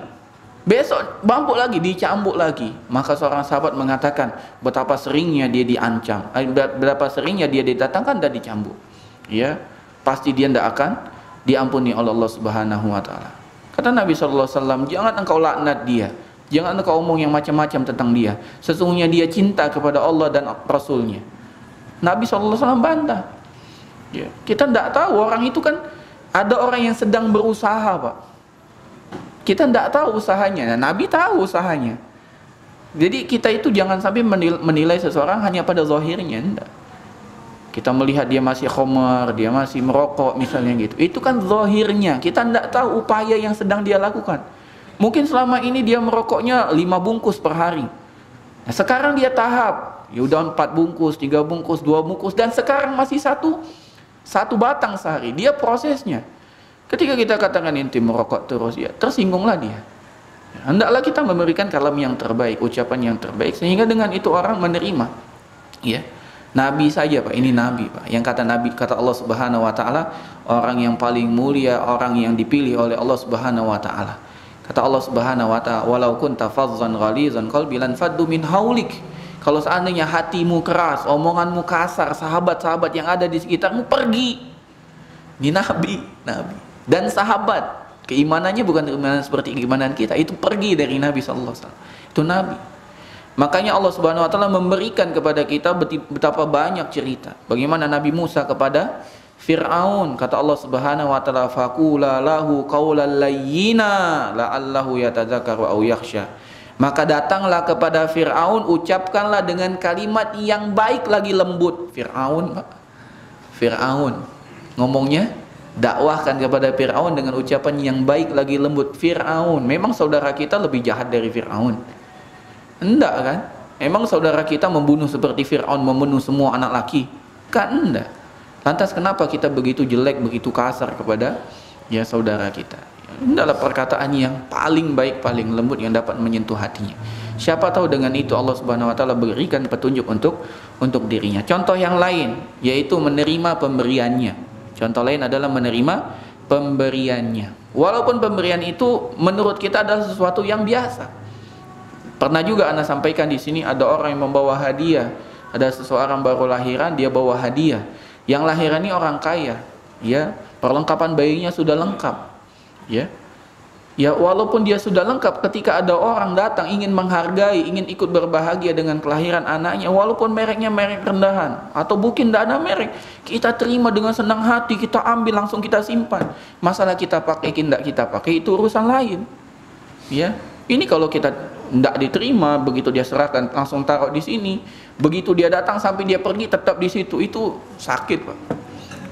Besok mabuk lagi, dicambuk lagi. Maka seorang sahabat mengatakan, betapa seringnya dia diancam, betapa seringnya dia didatangkan dan dicambuk. Ya, pasti dia tidak akan diampuni oleh Allah Subhanahu wa taala. Kata Nabi SAW, jangan engkau laknat dia, jangan engkau omong yang macam-macam tentang dia. Sesungguhnya dia cinta kepada Allah dan Rasulnya. Nabi SAW bantah. Ya, kita tidak tahu orang itu kan, ada orang yang sedang berusaha, Pak. Kita tidak tahu usahanya. Nah, Nabi tahu usahanya. Jadi kita itu jangan sampai menilai seseorang hanya pada zahirnya. Enggak. Kita melihat dia masih khamar, dia masih merokok misalnya gitu. Itu kan zahirnya. Kita tidak tahu upaya yang sedang dia lakukan. Mungkin selama ini dia merokoknya 5 bungkus per hari. Nah, sekarang dia tahap, ya udah 4 bungkus, 3 bungkus, 2 bungkus, dan sekarang masih satu batang sehari. Dia prosesnya. Ketika kita katakan inti merokok terus, ya tersinggung dia. Hendaklah kita memberikan kalam yang terbaik, ucapan yang terbaik, sehingga dengan itu orang menerima. Ya, Nabi saja Pak, ini Nabi Pak. Yang kata Nabi, kata Allah Subhanahu Wa Taala, orang yang paling mulia, orang yang dipilih oleh Allah Subhanahu Wa Taala. Kata Allah Subhanahu Wa Taala, walau kunta fazzan ghalizan qalbi lan faddu min haulik. Kalau seandainya hatimu keras, omonganmu kasar, sahabat-sahabat yang ada di sekitarmu pergi. Ini Nabi. Dan sahabat. Keimanannya bukan keimanan seperti keimanan kita, itu pergi dari Nabi sallallahu alaihi wasallam. Itu Nabi. Makanya Allah Subhanahu wa taala memberikan kepada kita betapa banyak cerita. Bagaimana Nabi Musa kepada Fir'aun, kata Allah Subhanahu wa taala, faqula lahu qawlan layyina la'allahu yatadzakkaru aw yakhsha. Maka datanglah kepada Fir'aun, ucapkanlah dengan kalimat yang baik lagi lembut. Fir'aun ngomongnya, dakwahkan kepada Fir'aun dengan ucapan yang baik lagi lembut. Fir'aun, memang saudara kita lebih jahat dari Fir'aun? Enggak kan? Emang saudara kita membunuh seperti Fir'aun, membunuh semua anak laki? Kan enggak. Lantas kenapa kita begitu jelek, begitu kasar kepada ya saudara kita? Hendaklah perkataan yang paling baik, paling lembut yang dapat menyentuh hatinya. Siapa tahu dengan itu Allah Subhanahu wa taala berikan petunjuk untuk dirinya. Contoh yang lain yaitu menerima pemberiannya. Contoh lain adalah menerima pemberiannya. Walaupun pemberian itu menurut kita adalah sesuatu yang biasa. Pernah juga Anda sampaikan di sini, ada orang yang membawa hadiah. Ada seseorang baru lahiran, dia bawa hadiah. Yang lahiran ini orang kaya, ya, perlengkapan bayinya sudah lengkap, ya. Ya, walaupun dia sudah lengkap, ketika ada orang datang ingin menghargai, ingin ikut berbahagia dengan kelahiran anaknya, walaupun mereknya merek rendahan atau mungkin tidak ada merek, kita terima dengan senang hati, kita ambil langsung kita simpan. Masalah kita pakai, tidak kita pakai itu urusan lain. Ya, ini kalau kita tidak diterima, begitu dia serahkan langsung taruh di sini, begitu dia datang sampai dia pergi tetap di situ, itu sakit Pak.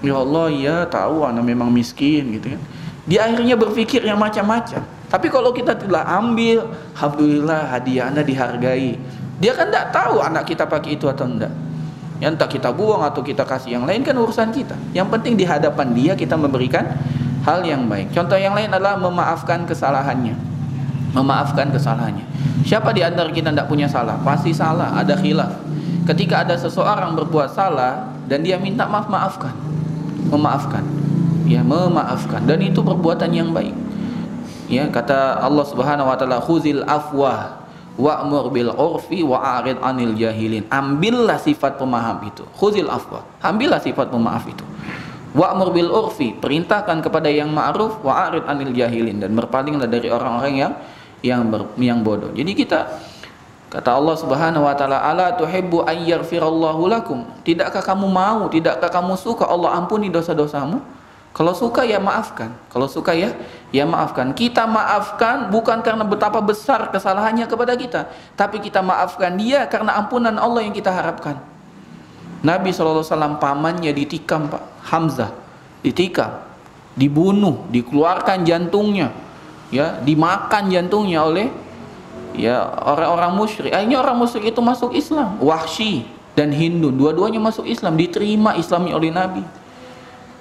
Ya Allah, ya tahu anak memang miskin gitu kan. Dia akhirnya berpikir yang macam-macam. Tapi kalau kita telah ambil, alhamdulillah hadiah Anda dihargai. Dia kan tidak tahu anak kita pakai itu atau enggak. Ya, entah kita buang atau kita kasih yang lain kan urusan kita. Yang penting di hadapan dia kita memberikan hal yang baik. Contoh yang lain adalah memaafkan kesalahannya. Memaafkan kesalahannya. Siapa di antara kita tidak punya salah? Pasti salah, ada khilaf. Ketika ada seseorang berbuat salah dan dia minta maaf, maafkan. Memaafkan. Ya, memaafkan, dan itu perbuatan yang baik. Ya, kata Allah Subhanahu wa taala, khuzil afwa wa'mur bil urfi wa'arid anil jahilin. Ambillah sifat pemaaf itu. Khuzil afwa, ambillah sifat pemaaf itu. Wa'mur bil urfi, perintahkan kepada yang ma'ruf, wa'arid anil jahilin, dan berpalinglah dari orang-orang yang bodoh. Jadi kita, kata Allah Subhanahu wa taala, ala tuhibbu an yaghfirallahu lakum. Tidakkah kamu mau, tidakkah kamu suka Allah ampuni dosa-dosamu? Kalau suka ya maafkan. Kalau suka ya maafkan. Kita maafkan bukan karena betapa besar kesalahannya kepada kita, tapi kita maafkan dia karena ampunan Allah yang kita harapkan. Nabi SAW pamannya ditikam Pak, Hamzah ditikam, dibunuh, dikeluarkan jantungnya, ya, dimakan jantungnya oleh ya orang-orang musyrik. Akhirnya orang musyrik itu masuk Islam. Wahsy dan Hindu, dua-duanya masuk Islam, diterima Islamnya oleh Nabi.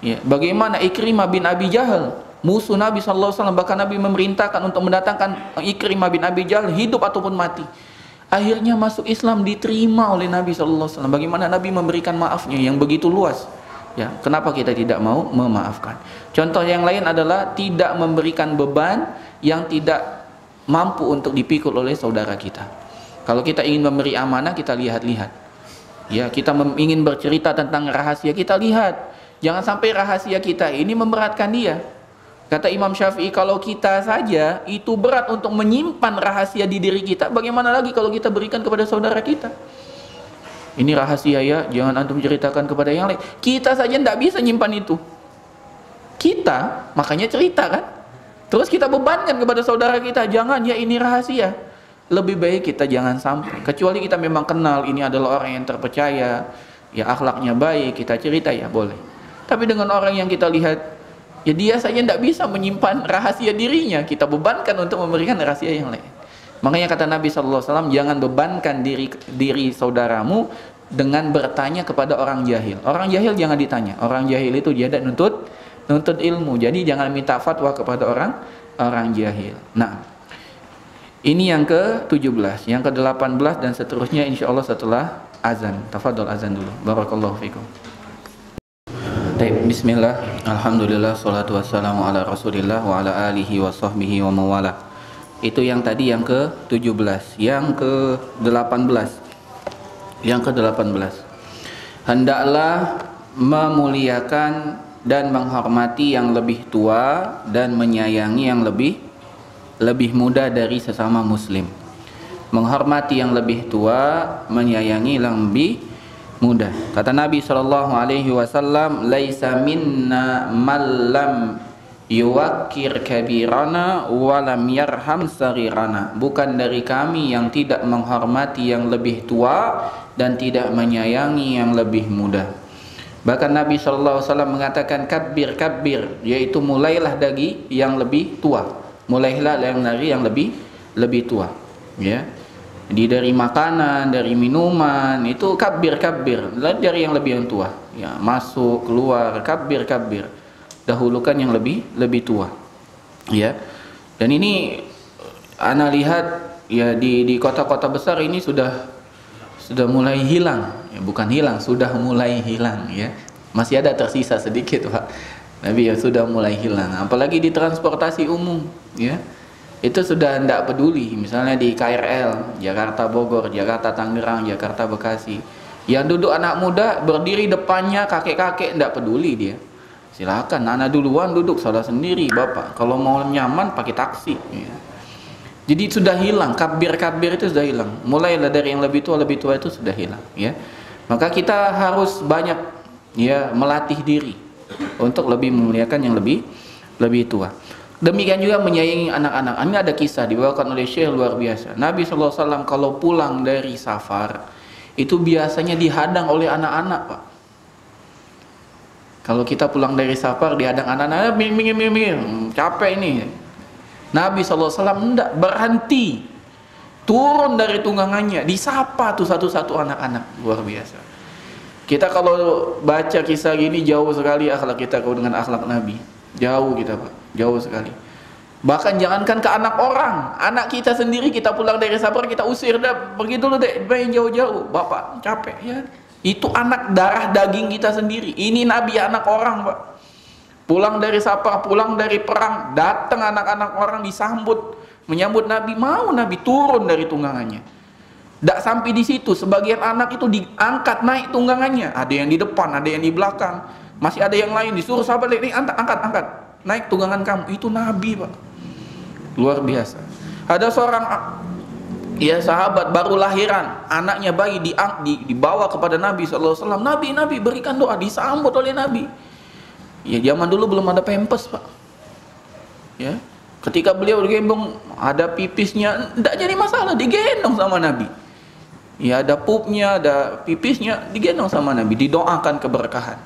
Ya, bagaimana Ikrimah bin Abi Jahal, musuh Nabi SAW, bahkan Nabi memerintahkan untuk mendatangkan Ikrimah bin Abi Jahal hidup ataupun mati. Akhirnya masuk Islam, diterima oleh Nabi SAW. Bagaimana Nabi memberikan maafnya yang begitu luas. Ya, kenapa kita tidak mau memaafkan? Contoh yang lain adalah tidak memberikan beban yang tidak mampu untuk dipikul oleh saudara kita. Kalau kita ingin memberi amanah, kita lihat-lihat. Ya, kita ingin bercerita tentang rahasia, kita lihat. Jangan sampai rahasia kita ini memberatkan dia. Kata Imam Syafi'i, kalau kita saja itu berat untuk menyimpan rahasia di diri kita, bagaimana lagi kalau kita berikan kepada saudara kita? Ini rahasia ya, jangan antum ceritakan kepada yang lain. Kita saja tidak bisa nyimpan itu. Kita, makanya cerita kan? Terus kita bebankan kepada saudara kita, jangan ya ini rahasia. Lebih baik kita jangan sampai. Kecuali kita memang kenal ini adalah orang yang terpercaya, ya akhlaknya baik, kita cerita ya boleh. Tapi dengan orang yang kita lihat, ya dia saja tidak bisa menyimpan rahasia dirinya, kita bebankan untuk memberikan rahasia yang lain. Makanya kata Nabi SAW, jangan bebankan diri saudaramu dengan bertanya kepada orang jahil. Orang jahil jangan ditanya. Orang jahil itu dia tidak nuntut ilmu. Jadi jangan minta fatwa kepada orang jahil. Nah, ini yang ke-17, yang ke-18 dan seterusnya insya Allah setelah azan. Tafadhol azan dulu. Barakallahu fikum. Baik, bismillah. Alhamdulillah, salatu wassalamu ala Rasulillah wa ala alihi wa sahbihi wa mawala. Itu yang tadi yang ke-17, yang ke-18. Yang ke-18. Hendaklah memuliakan dan menghormati yang lebih tua dan menyayangi yang lebih muda dari sesama muslim. Menghormati yang lebih tua, menyayangi yang lebih muda. Kata Nabi SAW, laisa minna man lam yuwakkir kabirana walam yarham saghirana. Bukan dari kami yang tidak menghormati yang lebih tua dan tidak menyayangi yang lebih muda. Bahkan Nabi SAW mengatakan kabbir, yaitu mulailah dari yang lebih tua. Mulailah dari yang lebih tua. Ya. Dari makanan, dari minuman, itu kabbir, dari yang lebih tua. Ya, masuk, keluar, kabbir. Dahulukan yang lebih tua. Ya. Dan ini ana lihat ya di kota-kota besar ini sudah mulai hilang. Ya, bukan hilang, sudah mulai hilang ya. Masih ada tersisa sedikit, Pak. Tapi ya sudah mulai hilang. Apalagi di transportasi umum, ya. Itu sudah tidak peduli. Misalnya di KRL, Jakarta Bogor, Jakarta Tangerang, Jakarta Bekasi. Yang duduk anak muda berdiri depannya kakek-kakek, tidak peduli dia. Silakan, anak duluan duduk, salah sendiri Bapak. Kalau mau nyaman pakai taksi. Ya. Jadi sudah hilang, kabir itu sudah hilang. Mulailah dari yang lebih tua itu sudah hilang. Ya, maka kita harus banyak ya melatih diri untuk lebih memuliakan yang lebih tua. Demikian juga menyayangi anak-anak. Ini ada kisah dibawakan oleh Syekh luar biasa. Nabi SAW kalau pulang dari safar itu biasanya dihadang oleh anak-anak, Pak. Kalau kita pulang dari safar dihadang anak-anak, minggir, capek ini. Nabi SAW tidak berhenti, turun dari tunggangannya, disapa tuh satu-satu anak-anak, luar biasa. Kita kalau baca kisah gini jauh sekali akhlak kita dengan akhlak Nabi, jauh kita Pak, jauh sekali. Bahkan jangankan ke anak orang, anak kita sendiri kita pulang dari safar kita usir, dah pergi dulu deh, main jauh-jauh, Bapak capek ya. Itu anak darah daging kita sendiri. Ini Nabi anak orang Pak. Pulang dari safar, pulang dari perang, datang anak-anak orang disambut, menyambut Nabi, mau Nabi turun dari tunggangannya. Tidak sampai di situ, sebagian anak itu diangkat naik tunggangannya. Ada yang di depan, ada yang di belakang, masih ada yang lain disuruh sahabat ini angkat, naik tunggangan kamu. Itu Nabi Pak, luar biasa. Ada seorang ya sahabat baru lahiran, anaknya bayi dibawa kepada Nabi SAW. Nabi berikan doa, disambut oleh Nabi. Ya zaman dulu belum ada pampers Pak. Ya, ketika beliau digendong ada pipisnya, tidak jadi masalah, digendong sama Nabi. Ya ada pupnya, ada pipisnya, digendong sama Nabi, didoakan keberkahan.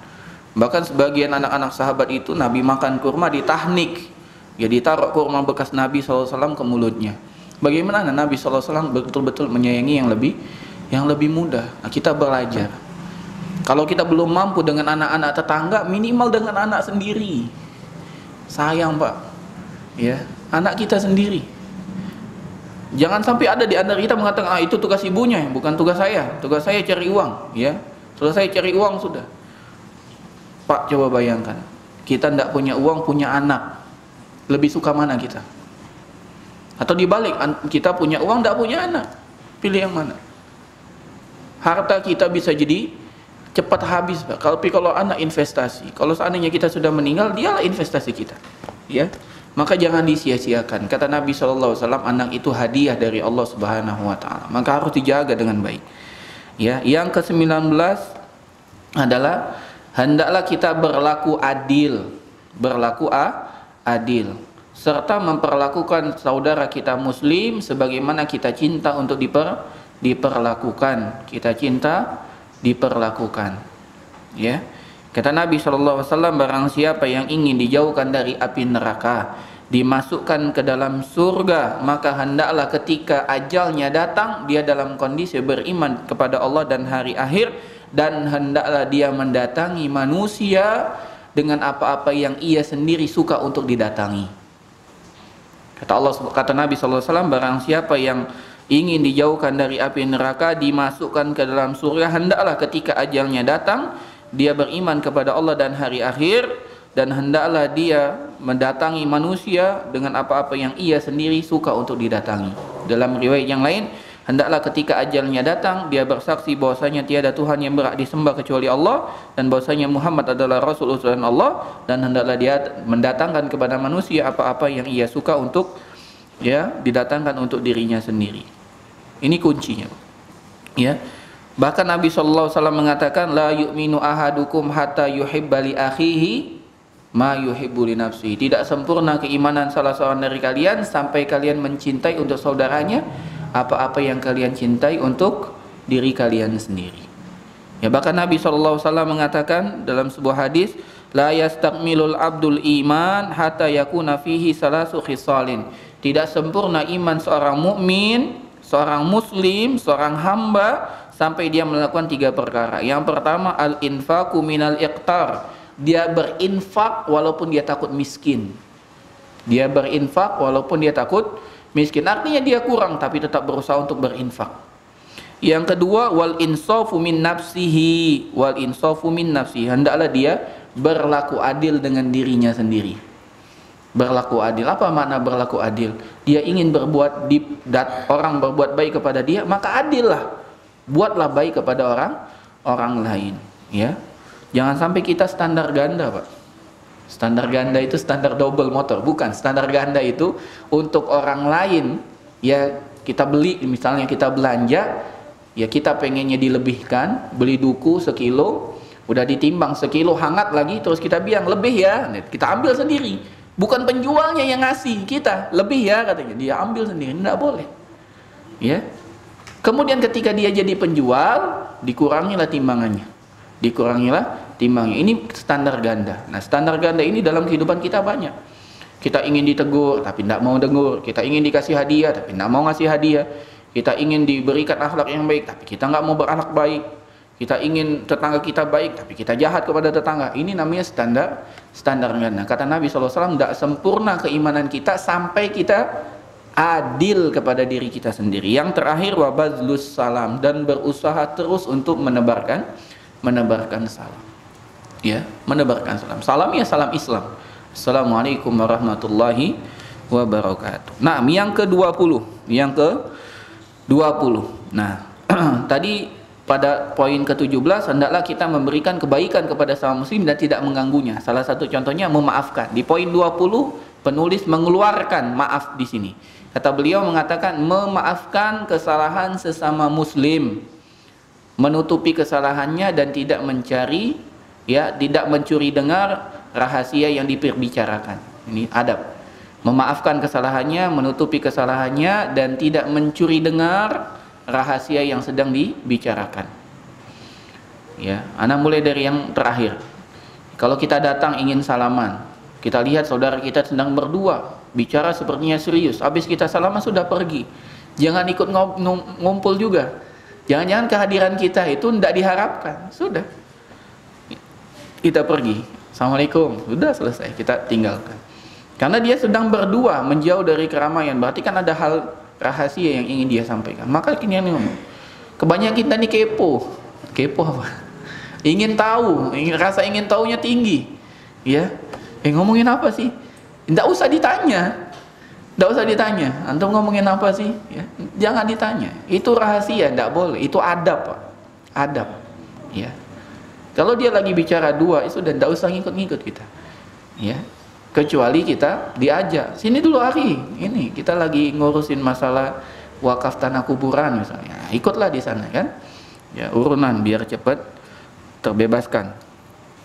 Bahkan sebagian anak-anak sahabat itu Nabi makan kurma ditahnik, ya ditaruh kurma bekas Nabi SAW ke mulutnya. Bagaimana Nabi SAW betul-betul menyayangi yang lebih muda. Nah, kita belajar. Kalau kita belum mampu dengan anak-anak tetangga, minimal dengan anak sendiri. Sayang Pak, ya anak kita sendiri. Jangan sampai ada di antara kita mengatakan itu tugas ibunya, bukan tugas saya. Tugas saya cari uang, ya. Selesai cari uang sudah. Pak coba bayangkan, kita tidak punya uang, punya anak, lebih suka mana kita? Atau dibalik, kita punya uang, tidak punya anak, pilih yang mana? Harta kita bisa jadi cepat habis Pak. Tapi kalau anak investasi, kalau seandainya kita sudah meninggal, dialah investasi kita, ya. Maka jangan disia-siakan. Kata Nabi SAW, anak itu hadiah dari Allah Subhanahu Wa Taala. Maka harus dijaga dengan baik. Ya, yang ke-19 adalah hendaklah kita berlaku adil, adil. serta memperlakukan saudara kita muslim sebagaimana kita cinta untuk diperlakukan. Kita cinta diperlakukan. Ya. Kata Nabi SAW, barang siapa yang ingin dijauhkan dari api neraka, dimasukkan ke dalam surga, maka hendaklah ketika ajalnya datang dia dalam kondisi beriman kepada Allah dan hari akhir, dan hendaklah dia mendatangi manusia dengan apa-apa yang ia sendiri suka untuk didatangi. Kata Nabi SAW, barang siapa yang ingin dijauhkan dari api neraka, dimasukkan ke dalam surga, hendaklah ketika ajalnya datang dia beriman kepada Allah dan hari akhir, dan hendaklah dia mendatangi manusia dengan apa-apa yang ia sendiri suka untuk didatangi. Dalam riwayat yang lain, hendaklah ketika ajalnya datang dia bersaksi bahwasanya tiada Tuhan yang berhak disembah kecuali Allah, dan bahwasanya Muhammad adalah Rasul utusan Allah, dan hendaklah dia mendatangkan kepada manusia apa-apa yang ia suka untuk didatangkan untuk dirinya sendiri. Ini kuncinya. Ya. Bahkan Nabi SAW mengatakan, la yu'minu ahadukum hatta yuhibba li akhihi ma yuhibbu li nafsihi. Tidak sempurna keimanan salah seorang dari kalian sampai kalian mencintai untuk saudaranya apa-apa yang kalian cintai untuk diri kalian sendiri. Ya, bahkan Nabi SAW mengatakan dalam sebuah hadis, la yastakmilul abdul iman hatta yakuna fihi salasu khisalin. Tidak sempurna iman seorang mukmin, seorang muslim, seorang hamba sampai dia melakukan 3 perkara. Yang pertama, al-infaqu minal iqtar. Dia berinfak walaupun dia takut miskin. Dia berinfak walaupun dia takut miskin. Artinya dia kurang tapi tetap berusaha untuk berinfak. Yang kedua, wal insafu min nafsihi. Wal insafu min nafsihi. Hendaklah dia berlaku adil dengan dirinya sendiri. Berlaku adil. Apa makna berlaku adil? Dia ingin orang berbuat baik kepada dia, maka adillah. Buatlah baik kepada orang lain, ya. Jangan sampai kita standar ganda, Pak. Standar ganda itu standar double motor, bukan. Standar ganda itu untuk orang lain, ya kita beli, misalnya kita belanja, ya kita pengennya dilebihkan, beli duku 1 kilo, udah ditimbang 1 kilo hangat lagi, terus kita bilang lebih ya, kita ambil sendiri. Bukan penjualnya yang ngasih kita, lebih ya katanya, dia ambil sendiri, tidak boleh, ya. Kemudian ketika dia jadi penjual, dikurangilah timbangannya. Dikurangilah timbangnya. Ini standar ganda. Nah, standar ganda ini dalam kehidupan kita banyak. Kita ingin ditegur, tapi tidak mau tegur. Kita ingin dikasih hadiah, tapi tidak mau ngasih hadiah. Kita ingin diberikan akhlak yang baik, tapi kita nggak mau berakhlak baik. Kita ingin tetangga kita baik, tapi kita jahat kepada tetangga. Ini namanya standar ganda. Kata Nabi SAW, tidak sempurna keimanan kita sampai kita adil kepada diri kita sendiri. Yang terakhir, wabadlus salam, dan berusaha terus untuk menebarkan salam. Ya, menebarkan salam. Salam ya salam Islam. Assalamualaikum warahmatullahi wabarakatuh. Nah, yang ke-20. Nah, tadi pada poin ke-17, hendaklah kita memberikan kebaikan kepada sesama muslim dan tidak mengganggunya. Salah satu contohnya memaafkan. Di poin 20, penulis mengeluarkan maaf di sini. Kata beliau mengatakan memaafkan kesalahan sesama muslim, menutupi kesalahannya dan tidak mencari, ya, tidak mencuri dengar rahasia yang diperbicarakan. Ini adab. Memaafkan kesalahannya, menutupi kesalahannya dan tidak mencuri dengar rahasia yang sedang dibicarakan. Ya, ana mulai dari yang terakhir. Kalau kita datang ingin salaman, kita lihat saudara kita sedang berdua, bicara sepertinya serius. Habis kita salaman sudah pergi. Jangan ikut ngumpul juga. Jangan-jangan kehadiran kita itu tidak diharapkan. Sudah. Kita pergi. Assalamualaikum. Sudah selesai. Kita tinggalkan. Karena dia sedang berdua, menjauh dari keramaian. Berarti kan ada hal rahasia yang ingin dia sampaikan. Maka kini yang ngomong. Kebanyakan kita ini kepo. Kepo apa? Ingin tahu. Rasa ingin tahunya tinggi. Ya. Ngomongin apa sih? Tidak usah ditanya. Tidak usah ditanya. Antum ngomongin apa sih? Ya, jangan ditanya. Itu rahasia, tidak boleh. Itu adab, Pak. Adab. Ya. Kalau dia lagi bicara dua, itu sudah tidak usah ngikut-ngikut kita. Ya. Kecuali kita diajak. Sini dulu Ari. Ini kita lagi ngurusin masalah wakaf tanah kuburan misalnya. Ikutlah di sana kan. Ya, urunan biar cepat terbebaskan.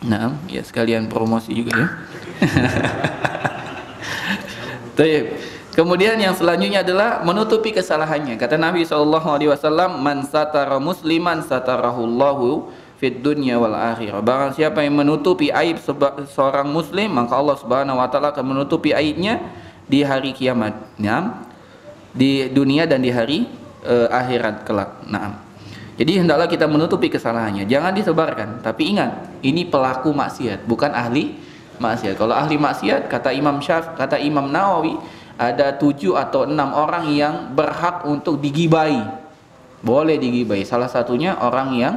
Nah, ya sekalian promosi juga ya. Baik. Kemudian yang selanjutnya adalah menutupi kesalahannya. Kata Nabi SAW, man satara musliman satarahullahu fid dunya wal akhirah. Barang siapa yang menutupi aib seorang muslim, maka Allah Subhanahu wa taala akan menutupi aibnya di hari kiamat. Ya. Di dunia dan di hari akhirat kelak. Naam. Jadi hendaklah kita menutupi kesalahannya. Jangan disebarkan. Tapi ingat, ini pelaku maksiat, bukan ahli maksiat. Kalau ahli maksiat, kata Imam Nawawi, ada 7 atau 6 orang yang berhak untuk digibai. Boleh digibai. Salah satunya orang yang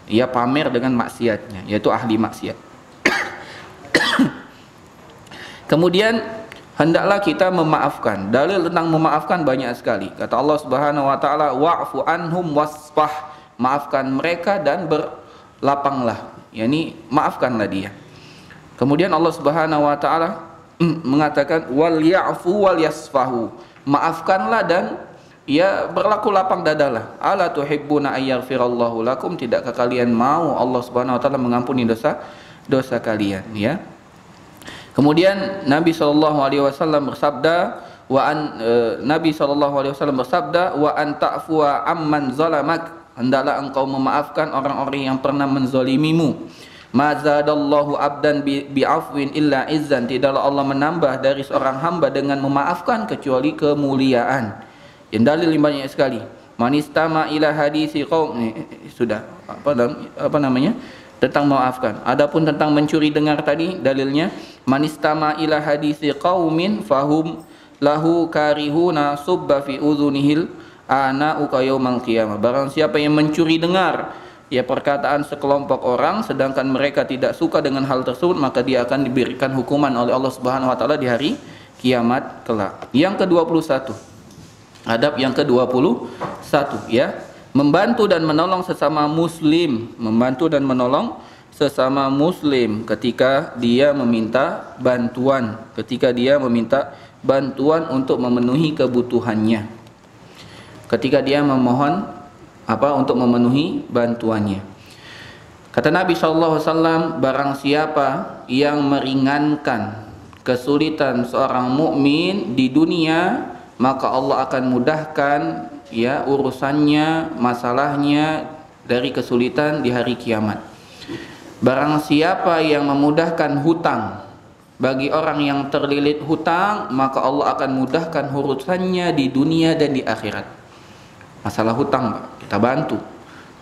pamer dengan maksiatnya, yaitu ahli maksiat. Kemudian hendaklah kita memaafkan. Dalil tentang memaafkan banyak sekali. Kata Allah Subhanahu wa taala, wa'fu anhum wasfah. Maafkan mereka dan berlapanglah. Yani maafkanlah dia. Kemudian Allah Subhanahu wa taala mengatakan wal ya'fu wal yasfahu. Maafkanlah dan berlaku lapang dadalah. Ala tuhibbuna ayyaghfirallahu lakum, tidakkah kalian mau Allah Subhanahu wa taala mengampuni dosa kalian, ya. Kemudian Nabi SAW bersabda wa an ta'fuwa amman zalamak, hendaklah engkau memaafkan orang-orang yang pernah menzalimimu. Ma zadallahu abdan bi'afwin illa izzan, tidaklah Allah menambah dari seorang hamba dengan memaafkan kecuali kemuliaan. Yang dalil banyak sekali. Manistama ila hadisi qaum, sudah apa namanya? Tentang memaafkan. Adapun tentang mencuri dengar tadi, dalilnya manistama ila hadisi qaumin fahum lahu karihuna subba fi udhunihil ana ukayaumal qiyamah. Barang siapa yang mencuri dengar perkataan sekelompok orang sedangkan mereka tidak suka dengan hal tersebut, maka dia akan diberikan hukuman oleh Allah Subhanahu wa taala di hari kiamat kelak. Yang ke-21. Adab yang ke-21, ya. Membantu dan menolong sesama muslim, ketika dia meminta bantuan untuk memenuhi kebutuhannya. Ketika dia memohon untuk memenuhi bantuannya. Kata Nabi SAW, barang siapa yang meringankan kesulitan seorang mukmin di dunia, maka Allah akan mudahkan urusannya, masalahnya dari kesulitan di hari kiamat. Barang siapa yang memudahkan hutang bagi orang yang terlilit hutang, maka Allah akan mudahkan urusannya di dunia dan di akhirat. Masalah hutang, Pak, kita bantu.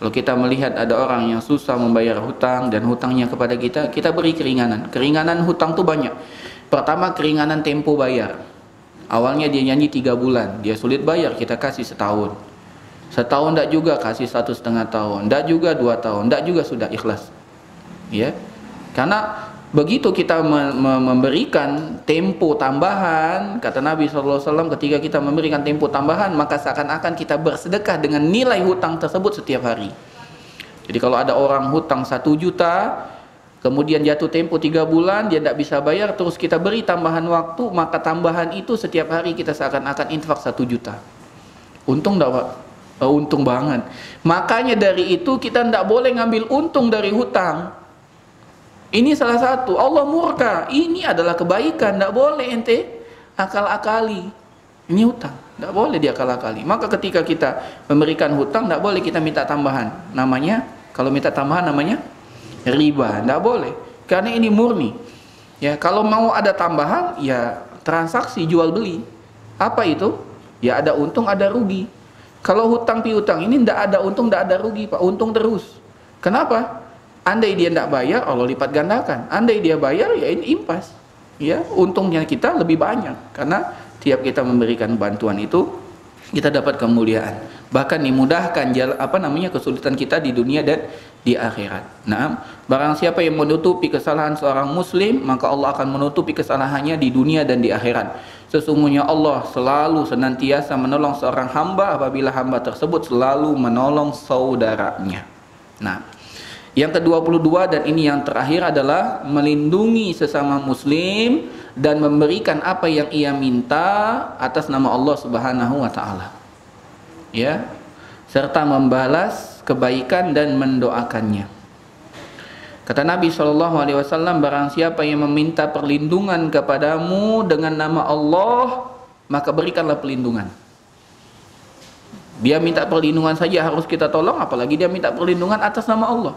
Kalau kita melihat ada orang yang susah membayar hutang dan hutangnya kepada kita, kita beri keringanan. Keringanan hutang tuh banyak. Pertama, keringanan tempo bayar. Awalnya dia nyanyi 3 bulan, dia sulit bayar, kita kasih setahun. Setahun tidak juga, kasih 1,5 tahun. Tidak juga 2 tahun, tidak juga, sudah ikhlas. Ya, karena begitu kita memberikan tempo tambahan, kata Nabi SAW, ketika kita memberikan tempo tambahan, maka seakan-akan kita bersedekah dengan nilai hutang tersebut setiap hari. Jadi kalau ada orang hutang 1 juta, kemudian jatuh tempo 3 bulan, dia tidak bisa bayar, terus kita beri tambahan waktu, maka tambahan itu setiap hari kita seakan-akan infak 1 juta. Untung tidak, Pak? Untung banget. Makanya dari itu kita tidak boleh ngambil untung dari hutang. Ini salah satu, Allah murka. Ini adalah kebaikan, tidak boleh ente akal-akali. Ini hutang, tidak boleh diakal-akali. Maka ketika kita memberikan hutang, tidak boleh kita minta tambahan. Namanya, kalau minta tambahan namanya riba, tidak boleh. Karena ini murni. Ya, kalau mau ada tambahan, ya transaksi jual beli. Apa itu? Ya ada untung, ada rugi. Kalau hutang piutang ini tidak ada untung, tidak ada rugi, Pak. Untung terus. Kenapa? Andai dia tidak bayar, Allah lipat gandakan. Andai dia bayar, ya ini impas. Ya, untungnya kita lebih banyak. Karena tiap kita memberikan bantuan itu, kita dapat kemuliaan. Bahkan dimudahkan kesulitan kita di dunia dan di akhirat. Nah, barang siapa yang menutupi kesalahan seorang muslim, maka Allah akan menutupi kesalahannya di dunia dan di akhirat. Sesungguhnya Allah selalu senantiasa menolong seorang hamba apabila hamba tersebut selalu menolong saudaranya. Nah, yang ke-22 dan ini yang terakhir adalah melindungi sesama muslim dan memberikan apa yang ia minta atas nama Allah Subhanahu wa taala. Ya, serta membalas kebaikan dan mendoakannya. Kata Nabi SAW, barang siapa yang meminta perlindungan kepadamu dengan nama Allah, maka berikanlah perlindungan. Dia minta perlindungan saja harus kita tolong, apalagi dia minta perlindungan atas nama Allah.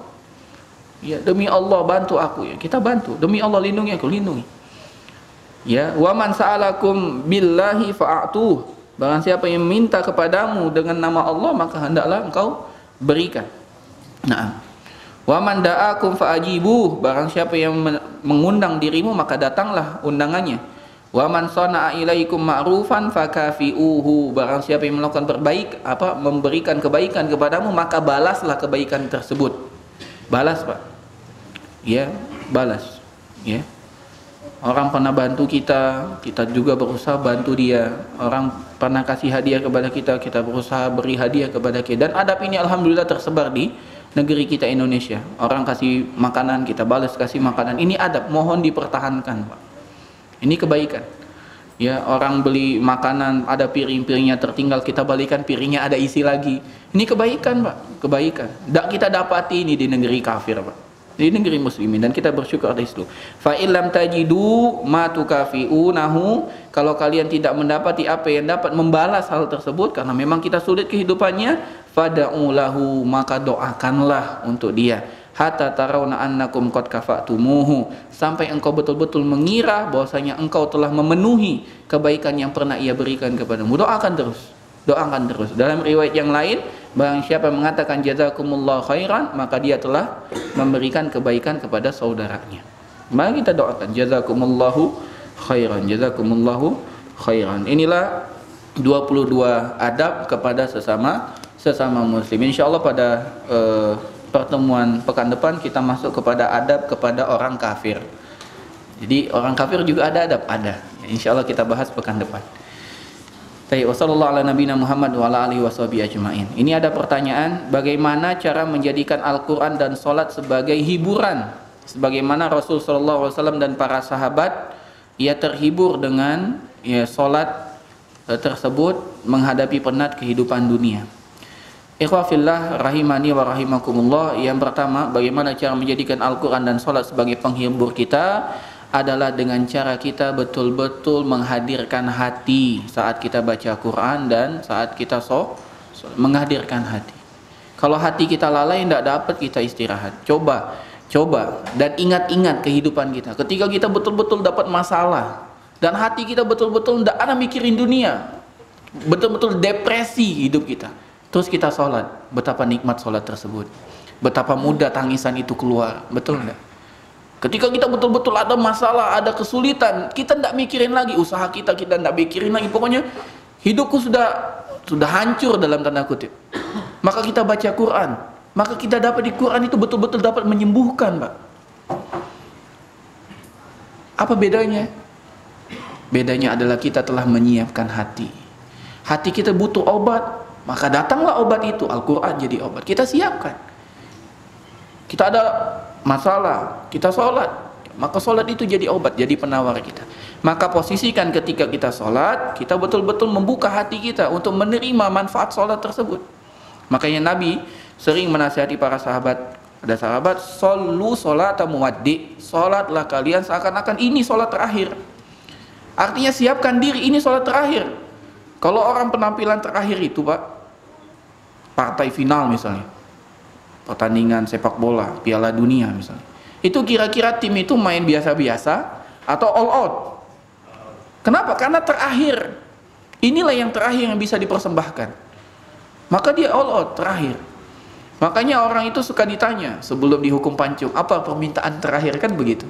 Ya, demi Allah bantu aku, ya kita bantu. Demi Allah lindungi aku, lindungi. Ya, wa man sa'alakum billahi fa'atuh. Barang siapa yang minta kepadamu dengan nama Allah, maka hendaklah engkau berikan. Nah, wa man da'akum fa'ajibuh. Barang siapa yang mengundang dirimu, maka datanglah undangannya. Wa man sana'a ilaikum ma'rufan fakafi'uhu. Barang siapa yang melakukan memberikan kebaikan kepadamu, maka balaslah kebaikan tersebut. Balas, Pak. Ya, balas. Ya. Orang pernah bantu kita, kita juga berusaha bantu dia. Orang pernah kasih hadiah kepada kita, kita berusaha beri hadiah kepada kita. Dan adab ini alhamdulillah tersebar di negeri kita Indonesia. Orang kasih makanan, kita balas kasih makanan. Ini adab, mohon dipertahankan, Pak. Ini kebaikan. Ya, orang beli makanan, ada piring-piringnya tertinggal, kita balikan piringnya ada isi lagi. Ini kebaikan, Pak, kebaikan. Kita dapati ini di negeri kafir, Pak. Di negeri muslimin, dan kita bersyukur atas itu. Fa illam tajidu ma tukafi'unahu, kalau kalian tidak mendapati apa yang dapat membalas hal tersebut karena memang kita sulit kehidupannya, fad'u lahu, maka doakanlah untuk dia. Hatta tarawna annakum qad kafatumuhu, sampai engkau betul-betul mengira bahwasanya engkau telah memenuhi kebaikan yang pernah ia berikan kepadamu. Doakan terus, doakan terus. Dalam riwayat yang lain, barang siapa mengatakan jazakumullah khairan, maka dia telah memberikan kebaikan kepada saudaranya. Mari kita doakan jazakumullahu khairan, jazakumullahu khairan. Inilah 22 adab kepada sesama muslim. Insyaallah pada pertemuan pekan depan kita masuk kepada adab kepada orang kafir. Jadi orang kafir juga ada adab, ada. Insyaallah kita bahas pekan depan. Baik, wassallallahu ala nabiyina Muhammad wa ala alihi washabihi ajmain. Ini ada pertanyaan, bagaimana cara menjadikan Al-Qur'an dan salat sebagai hiburan? Sebagaimana Rasul sallallahu alaihi wasallam dan para sahabat ia terhibur dengan salat tersebut menghadapi penat kehidupan dunia. Ikhwafillah rahimani wa rahimakumullah. Yang pertama, bagaimana cara menjadikan Al-Quran dan salat sebagai penghibur kita adalah dengan cara kita betul-betul menghadirkan hati saat kita baca Quran dan saat kita menghadirkan hati. Kalau hati kita lalai, tidak dapat kita istirahat. Coba dan ingat-ingat kehidupan kita. Ketika kita betul-betul dapat masalah dan hati kita betul-betul tidak ada mikirin dunia, betul-betul depresi hidup kita, terus kita sholat, betapa nikmat sholat tersebut, betapa mudah tangisan itu keluar, betul enggak? Ketika kita betul-betul ada masalah, ada kesulitan, kita tidak mikirin lagi usaha kita tidak mikirin lagi, pokoknya hidupku sudah hancur dalam tanda kutip. Maka kita baca Quran, maka kita dapat di Quran itu betul-betul dapat menyembuhkan, Pak. Apa bedanya? Bedanya adalah kita telah menyiapkan hati. Hati kita butuh obat, maka datanglah obat itu, Al-Quran jadi obat. Kita siapkan. Kita ada masalah, kita sholat, maka sholat itu jadi obat, jadi penawar kita. Maka posisikan ketika kita sholat, kita betul-betul membuka hati kita untuk menerima manfaat sholat tersebut. Makanya Nabi sering menasihati para sahabat. Ada sahabat, shollu sholata muwaddi, sholatlah kalian seakan-akan ini sholat terakhir. Artinya siapkan diri, ini sholat terakhir. Kalau orang penampilan terakhir itu, Pak, partai final misalnya, pertandingan sepak bola, Piala Dunia misalnya, itu kira-kira tim itu main biasa-biasa atau all out? Kenapa? Karena terakhir. Inilah yang terakhir yang bisa dipersembahkan. Maka dia all out, terakhir. Makanya orang itu suka ditanya sebelum dihukum pancung, apa permintaan terakhir, kan begitu.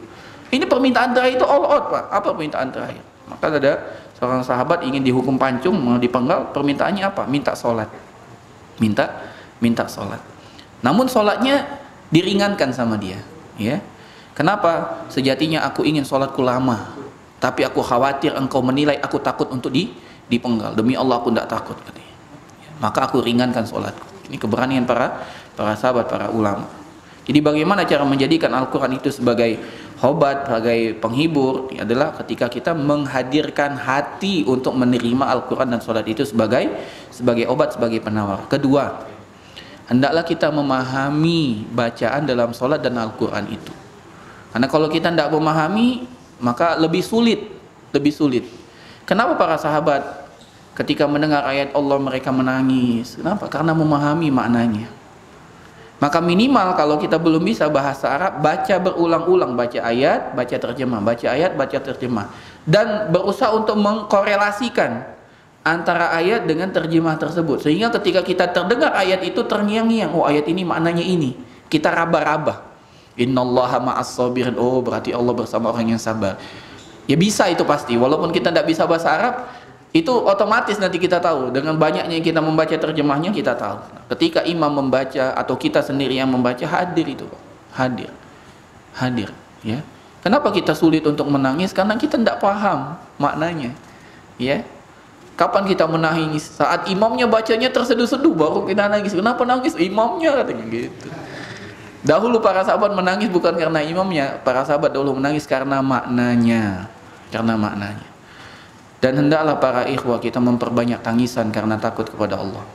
Ini permintaan terakhir itu all out, Pak. Apa permintaan terakhir? Maka ada seorang sahabat ingin dihukum pancung, mau dipenggal, permintaannya apa? Minta sholat. Minta sholat. Namun sholatnya diringankan sama dia, ya. Kenapa? Sejatinya aku ingin sholatku lama, tapi aku khawatir engkau menilai aku takut untuk dipenggal. Demi Allah aku tidak takut, katanya. Maka aku ringankan sholatku. Ini keberanian para sahabat, para ulama. Jadi bagaimana cara menjadikan Al-Quran itu sebagai obat, sebagai penghibur? Ini adalah ketika kita menghadirkan hati untuk menerima Al-Quran dan sholat itu sebagai obat, sebagai penawar. Kedua, hendaklah kita memahami bacaan dalam solat dan Al-Quran itu. Karena kalau kita tidak memahami, maka lebih sulit. Kenapa para sahabat ketika mendengar ayat Allah mereka menangis? Kenapa? Karena memahami maknanya. Maka minimal kalau kita belum bisa bahasa Arab, baca berulang-ulang, baca ayat, baca terjemah, baca ayat, baca terjemah, dan berusaha untuk mengkorelasikan antara ayat dengan terjemah tersebut, sehingga ketika kita terdengar ayat itu terngiang-ngiang, oh ayat ini maknanya ini, kita raba-raba. Innallaha ma'as sabirin, oh berarti Allah bersama orang yang sabar. Ya bisa itu pasti, walaupun kita tidak bisa bahasa Arab, itu otomatis nanti kita tahu. Dengan banyaknya kita membaca terjemahnya, kita tahu. Ketika imam membaca atau kita sendiri yang membaca, hadir itu, hadir, ya. Kenapa kita sulit untuk menangis? Karena kita tidak paham maknanya, ya. Kapan kita menangis? Saat imamnya bacanya terseduh-seduh baru kita nangis. Kenapa nangis? Imamnya, katanya gitu. Dahulu para sahabat menangis bukan karena imamnya, para sahabat dahulu menangis karena maknanya, Dan hendaklah para ikhwah kita memperbanyak tangisan karena takut kepada Allah.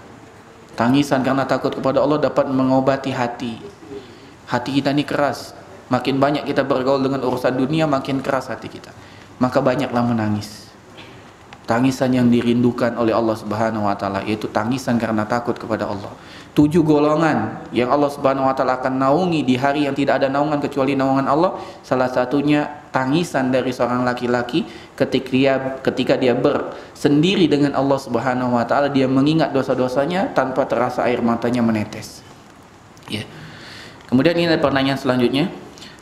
Tangisan karena takut kepada Allah dapat mengobati hati. Hati kita ini keras. Makin banyak kita bergaul dengan urusan dunia, makin keras hati kita. Maka banyaklah menangis. Tangisan yang dirindukan oleh Allah Subhanahu wa taala yaitu tangisan karena takut kepada Allah. 7 golongan yang Allah Subhanahu wa taala akan naungi di hari yang tidak ada naungan kecuali naungan Allah. Salah satunya tangisan dari seorang laki-laki ketika dia bersendiri dengan Allah Subhanahu wa taala, dia mengingat dosa-dosanya tanpa terasa air matanya menetes. Ya. Kemudian ini pertanyaan selanjutnya,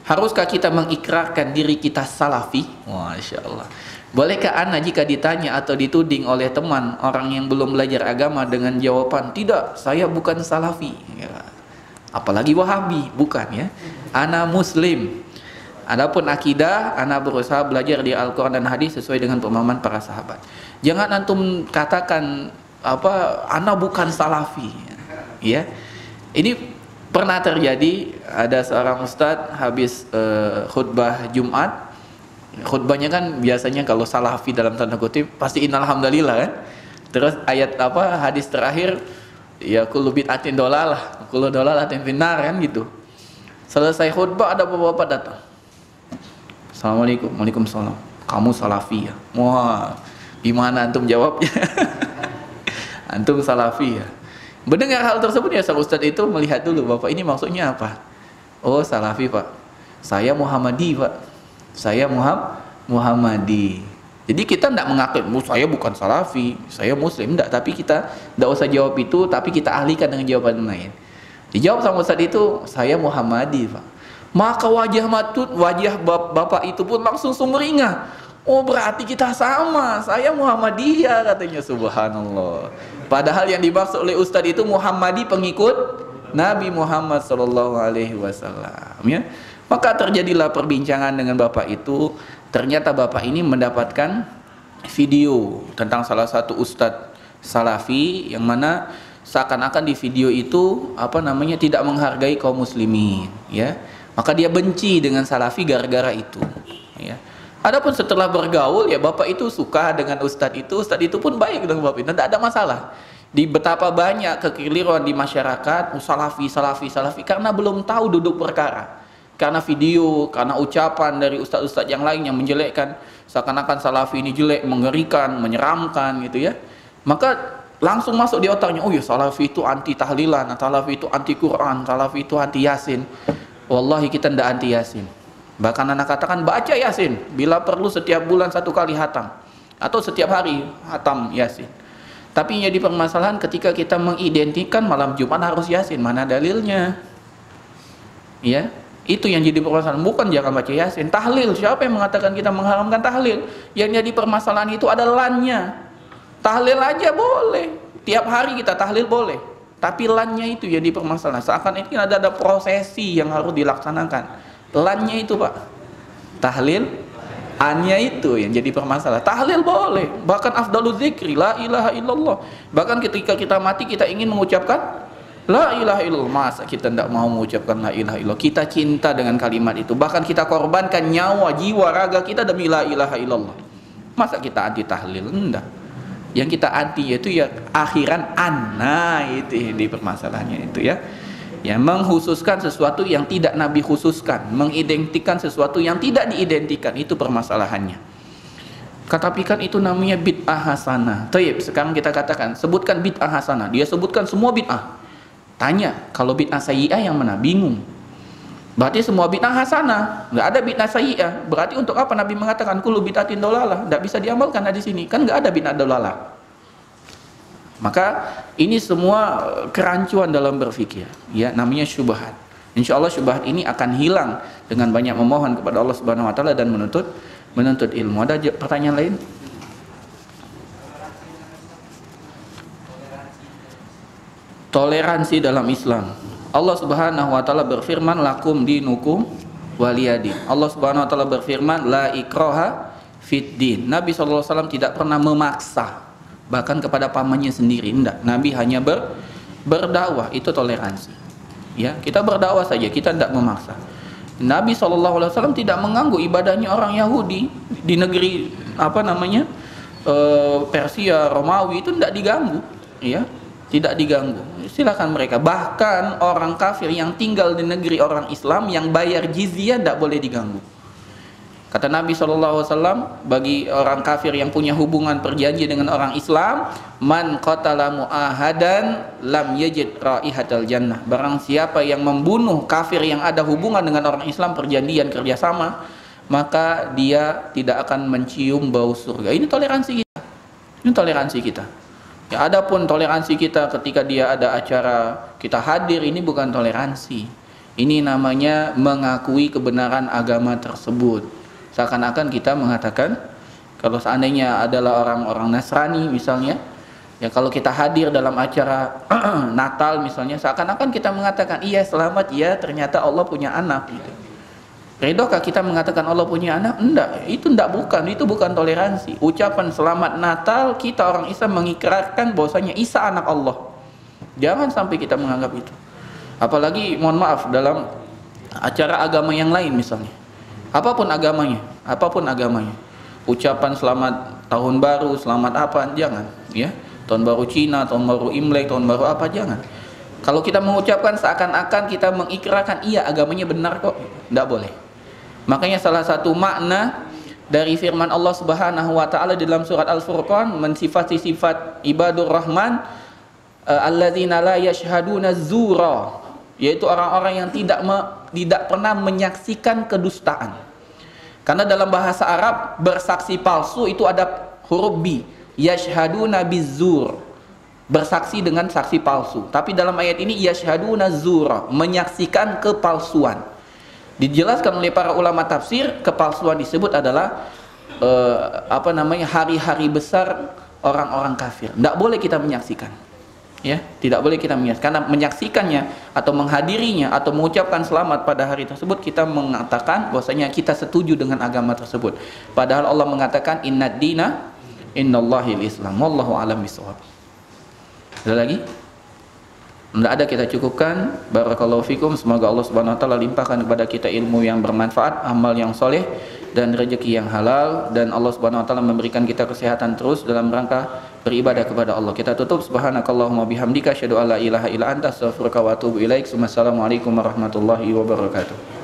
haruskah kita mengikrarkan diri kita salafi? Masya Allah. Bolehkah ana jika ditanya atau dituding oleh teman orang yang belum belajar agama dengan jawaban tidak, saya bukan salafi, ya. Apalagi wahabi, bukan ya, ana muslim. Adapun akidah, ana berusaha belajar di Al-Quran dan hadis sesuai dengan pemahaman para sahabat. Jangan antum katakan ana bukan salafi, ya. Ini pernah terjadi, ada seorang ustadz habis khutbah Jumat. Khutbahnya kan biasanya kalau salafi dalam tanda kutip pasti innalhamdulillah kan. Terus ayat hadis terakhir ya kullu bid'atin dolalah, kullu dolalatin finnar kan gitu. Selesai khutbah ada bapak-bapak datang. Assalamualaikum. Waalaikumsalam. Kamu salafi ya? Wah, gimana antum jawabnya? Antum salafi ya? Mendengar hal tersebut ya sang ustadz itu melihat dulu, bapak ini maksudnya apa? Oh salafi pak, saya Muhammadi pak, saya Muhammadi. Jadi kita tidak mengaku saya bukan salafi, saya muslim, tidak. Tapi kita tidak usah jawab itu, tapi kita alihkan dengan jawaban lain. Dijawab sama ustadz itu, saya Muhammadi pak. Maka wajah bapak itu pun langsung sumringah. Oh berarti kita sama, saya Muhammadiyah katanya, subhanallah. Padahal yang dimaksud oleh ustadz itu Muhammadi, pengikut Nabi Muhammad SAW, ya. Maka terjadilah perbincangan dengan bapak itu. Ternyata bapak ini mendapatkan video tentang salah satu ustadz salafi yang mana seakan-akan di video itu tidak menghargai kaum muslimin, ya. Maka dia benci dengan salafi gara-gara itu, ya. Adapun setelah bergaul ya bapak itu suka dengan ustadz itu pun baik dengan bapak itu, tidak ada masalah. Di betapa banyak kekeliruan di masyarakat, salafi karena belum tahu duduk perkara. Karena video, karena ucapan dari ustadz-ustadz yang lain yang menjelekkan, seakan-akan salafi ini jelek, mengerikan, menyeramkan gitu ya. Maka langsung masuk di otaknya, oh ya salafi itu anti tahlilan, salafi itu anti Quran, salafi itu anti Yasin. Wallahi kita tidak anti Yasin. Bahkan anak katakan baca Yasin, bila perlu setiap bulan 1 kali hatam, atau setiap hari hatam Yasin. Tapi jadi permasalahan ketika kita mengidentikan malam Jumat harus Yasin, mana dalilnya? Ya. Itu yang jadi permasalahan, bukan jangan baca Yasin. Tahlil, siapa yang mengatakan kita mengharamkan tahlil? Yang jadi permasalahan itu adalah lannya. Tahlil aja boleh, tiap hari kita tahlil boleh, tapi lannya itu yang jadi permasalahan. Seakan ini ada prosesi yang harus dilaksanakan. Lannya itu pak, tahlil, annya itu yang jadi permasalahan. Tahlil boleh, bahkan afdalul dzikri la ilaha illallah. Bahkan ketika kita mati kita ingin mengucapkan la ilaha illallah. Masa kita tidak mau mengucapkan la ilaha illallah? Kita cinta dengan kalimat itu, bahkan kita korbankan nyawa, jiwa, raga kita demi la ilaha illallah. Masa kita anti tahlil? Enggak. Yang kita anti yaitu ya akhiran nah itu di permasalahannya itu ya. Ya, mengkhususkan sesuatu yang tidak Nabi khususkan, mengidentikan sesuatu yang tidak diidentikan, itu permasalahannya. Tapi kan itu namanya bid'ah hasanah. Taib, sekarang kita katakan, sebutkan bid'ah hasanah. Dia sebutkan semua bid'ah. Tanya, kalau bid'ah sayyi'ah yang mana? Bingung. Berarti semua bid'ah hasanah, nggak ada bid'ah sayyi'ah. Berarti untuk apa Nabi mengatakan kullu bid'atin dolalah? Nggak bisa diamalkan di sini. Kan nggak ada bid'ah dolalah. Maka ini semua kerancuan dalam berfikir, ya, namanya syubhat. Insya Allah syubhat ini akan hilang dengan banyak memohon kepada Allah Subhanahu Wa Taala dan menuntut ilmu. Ada pertanyaan lain? Toleransi dalam Islam. Allah Subhanahu Wa Taala berfirman, lakum dinukum waliyadin. Allah Subhanahu Wa Taala berfirman, la ikraha fid din. Nabi SAW tidak pernah memaksa, bahkan kepada pamannya sendiri, enggak. Nabi hanya berdakwah, itu toleransi. Ya, kita berdakwah saja, kita tidak memaksa. Nabi SAW tidak mengganggu ibadahnya orang Yahudi di negeri Persia, Romawi, itu tidak diganggu, ya, tidak diganggu. Silakan mereka. Bahkan orang kafir yang tinggal di negeri orang Islam yang bayar jizyah tidak boleh diganggu. Kata Nabi SAW, bagi orang kafir yang punya hubungan perjanjian dengan orang Islam, man qatala mu'ahadan lam yajid raihatal jannah. Barang siapa yang membunuh kafir yang ada hubungan dengan orang Islam, perjanjian kerjasama, maka dia tidak akan mencium bau surga. Ini toleransi kita. Ini toleransi kita. Ya, adapun toleransi kita ketika dia ada acara kita hadir, ini bukan toleransi. Ini namanya mengakui kebenaran agama tersebut. Seakan-akan kita mengatakan, kalau seandainya adalah orang-orang Nasrani misalnya, ya, kalau kita hadir dalam acara Natal misalnya, seakan-akan kita mengatakan, iya selamat ya, ternyata Allah punya anak gitu. Ridhokah kita mengatakan Allah punya anak? Enggak, itu bukan toleransi. Ucapan selamat Natal, kita orang Islam mengikrarkan bahwasanya Isa anak Allah. Jangan sampai kita menganggap itu. Apalagi mohon maaf dalam acara agama yang lain misalnya. Apapun agamanya, ucapan selamat tahun baru, selamat apa, jangan, ya. Tahun baru Cina, tahun baru Imlek, tahun baru apa, jangan. Kalau kita mengucapkan seakan-akan kita mengikrarkan, iya agamanya benar kok, tidak boleh. Makanya salah satu makna dari firman Allah Subhanahu Wa Taala di dalam surat Al-Furqan mensifati sifat ibadur Rahman, alladzina la yashhaduna zura, yaitu orang-orang yang tidak pernah menyaksikan kedustaan. Karena dalam bahasa Arab bersaksi palsu itu ada huruf bi, yashhaduna bizzur, bersaksi dengan saksi palsu. Tapi dalam ayat ini yashhaduna zura, menyaksikan kepalsuan. Dijelaskan oleh para ulama tafsir, kepalsuan disebut adalah hari-hari besar orang-orang kafir. Tidak boleh kita menyaksikan. Ya, tidak boleh kita menyaksikan, karena menyaksikannya atau menghadirinya atau mengucapkan selamat pada hari tersebut, kita mengatakan bahwasanya kita setuju dengan agama tersebut. Padahal Allah mengatakan innad dina innallahil Islam. Wallahu a'lam bishawab. Ada lagi? Tidak ada, kita cukupkan. Barakallahu fikum. Semoga Allah Subhanahu wa taala limpahkan kepada kita ilmu yang bermanfaat, amal yang soleh, dan rezeki yang halal, dan Allah Subhanahu wa taala memberikan kita kesehatan terus dalam rangka beribadah kepada Allah. Kita tutup, subhanakallahumma bihamdika asyhadu an la ilaha illa anta astaghfiruka wa atubu ilaik. Wassalamualaikum warahmatullahi wabarakatuh.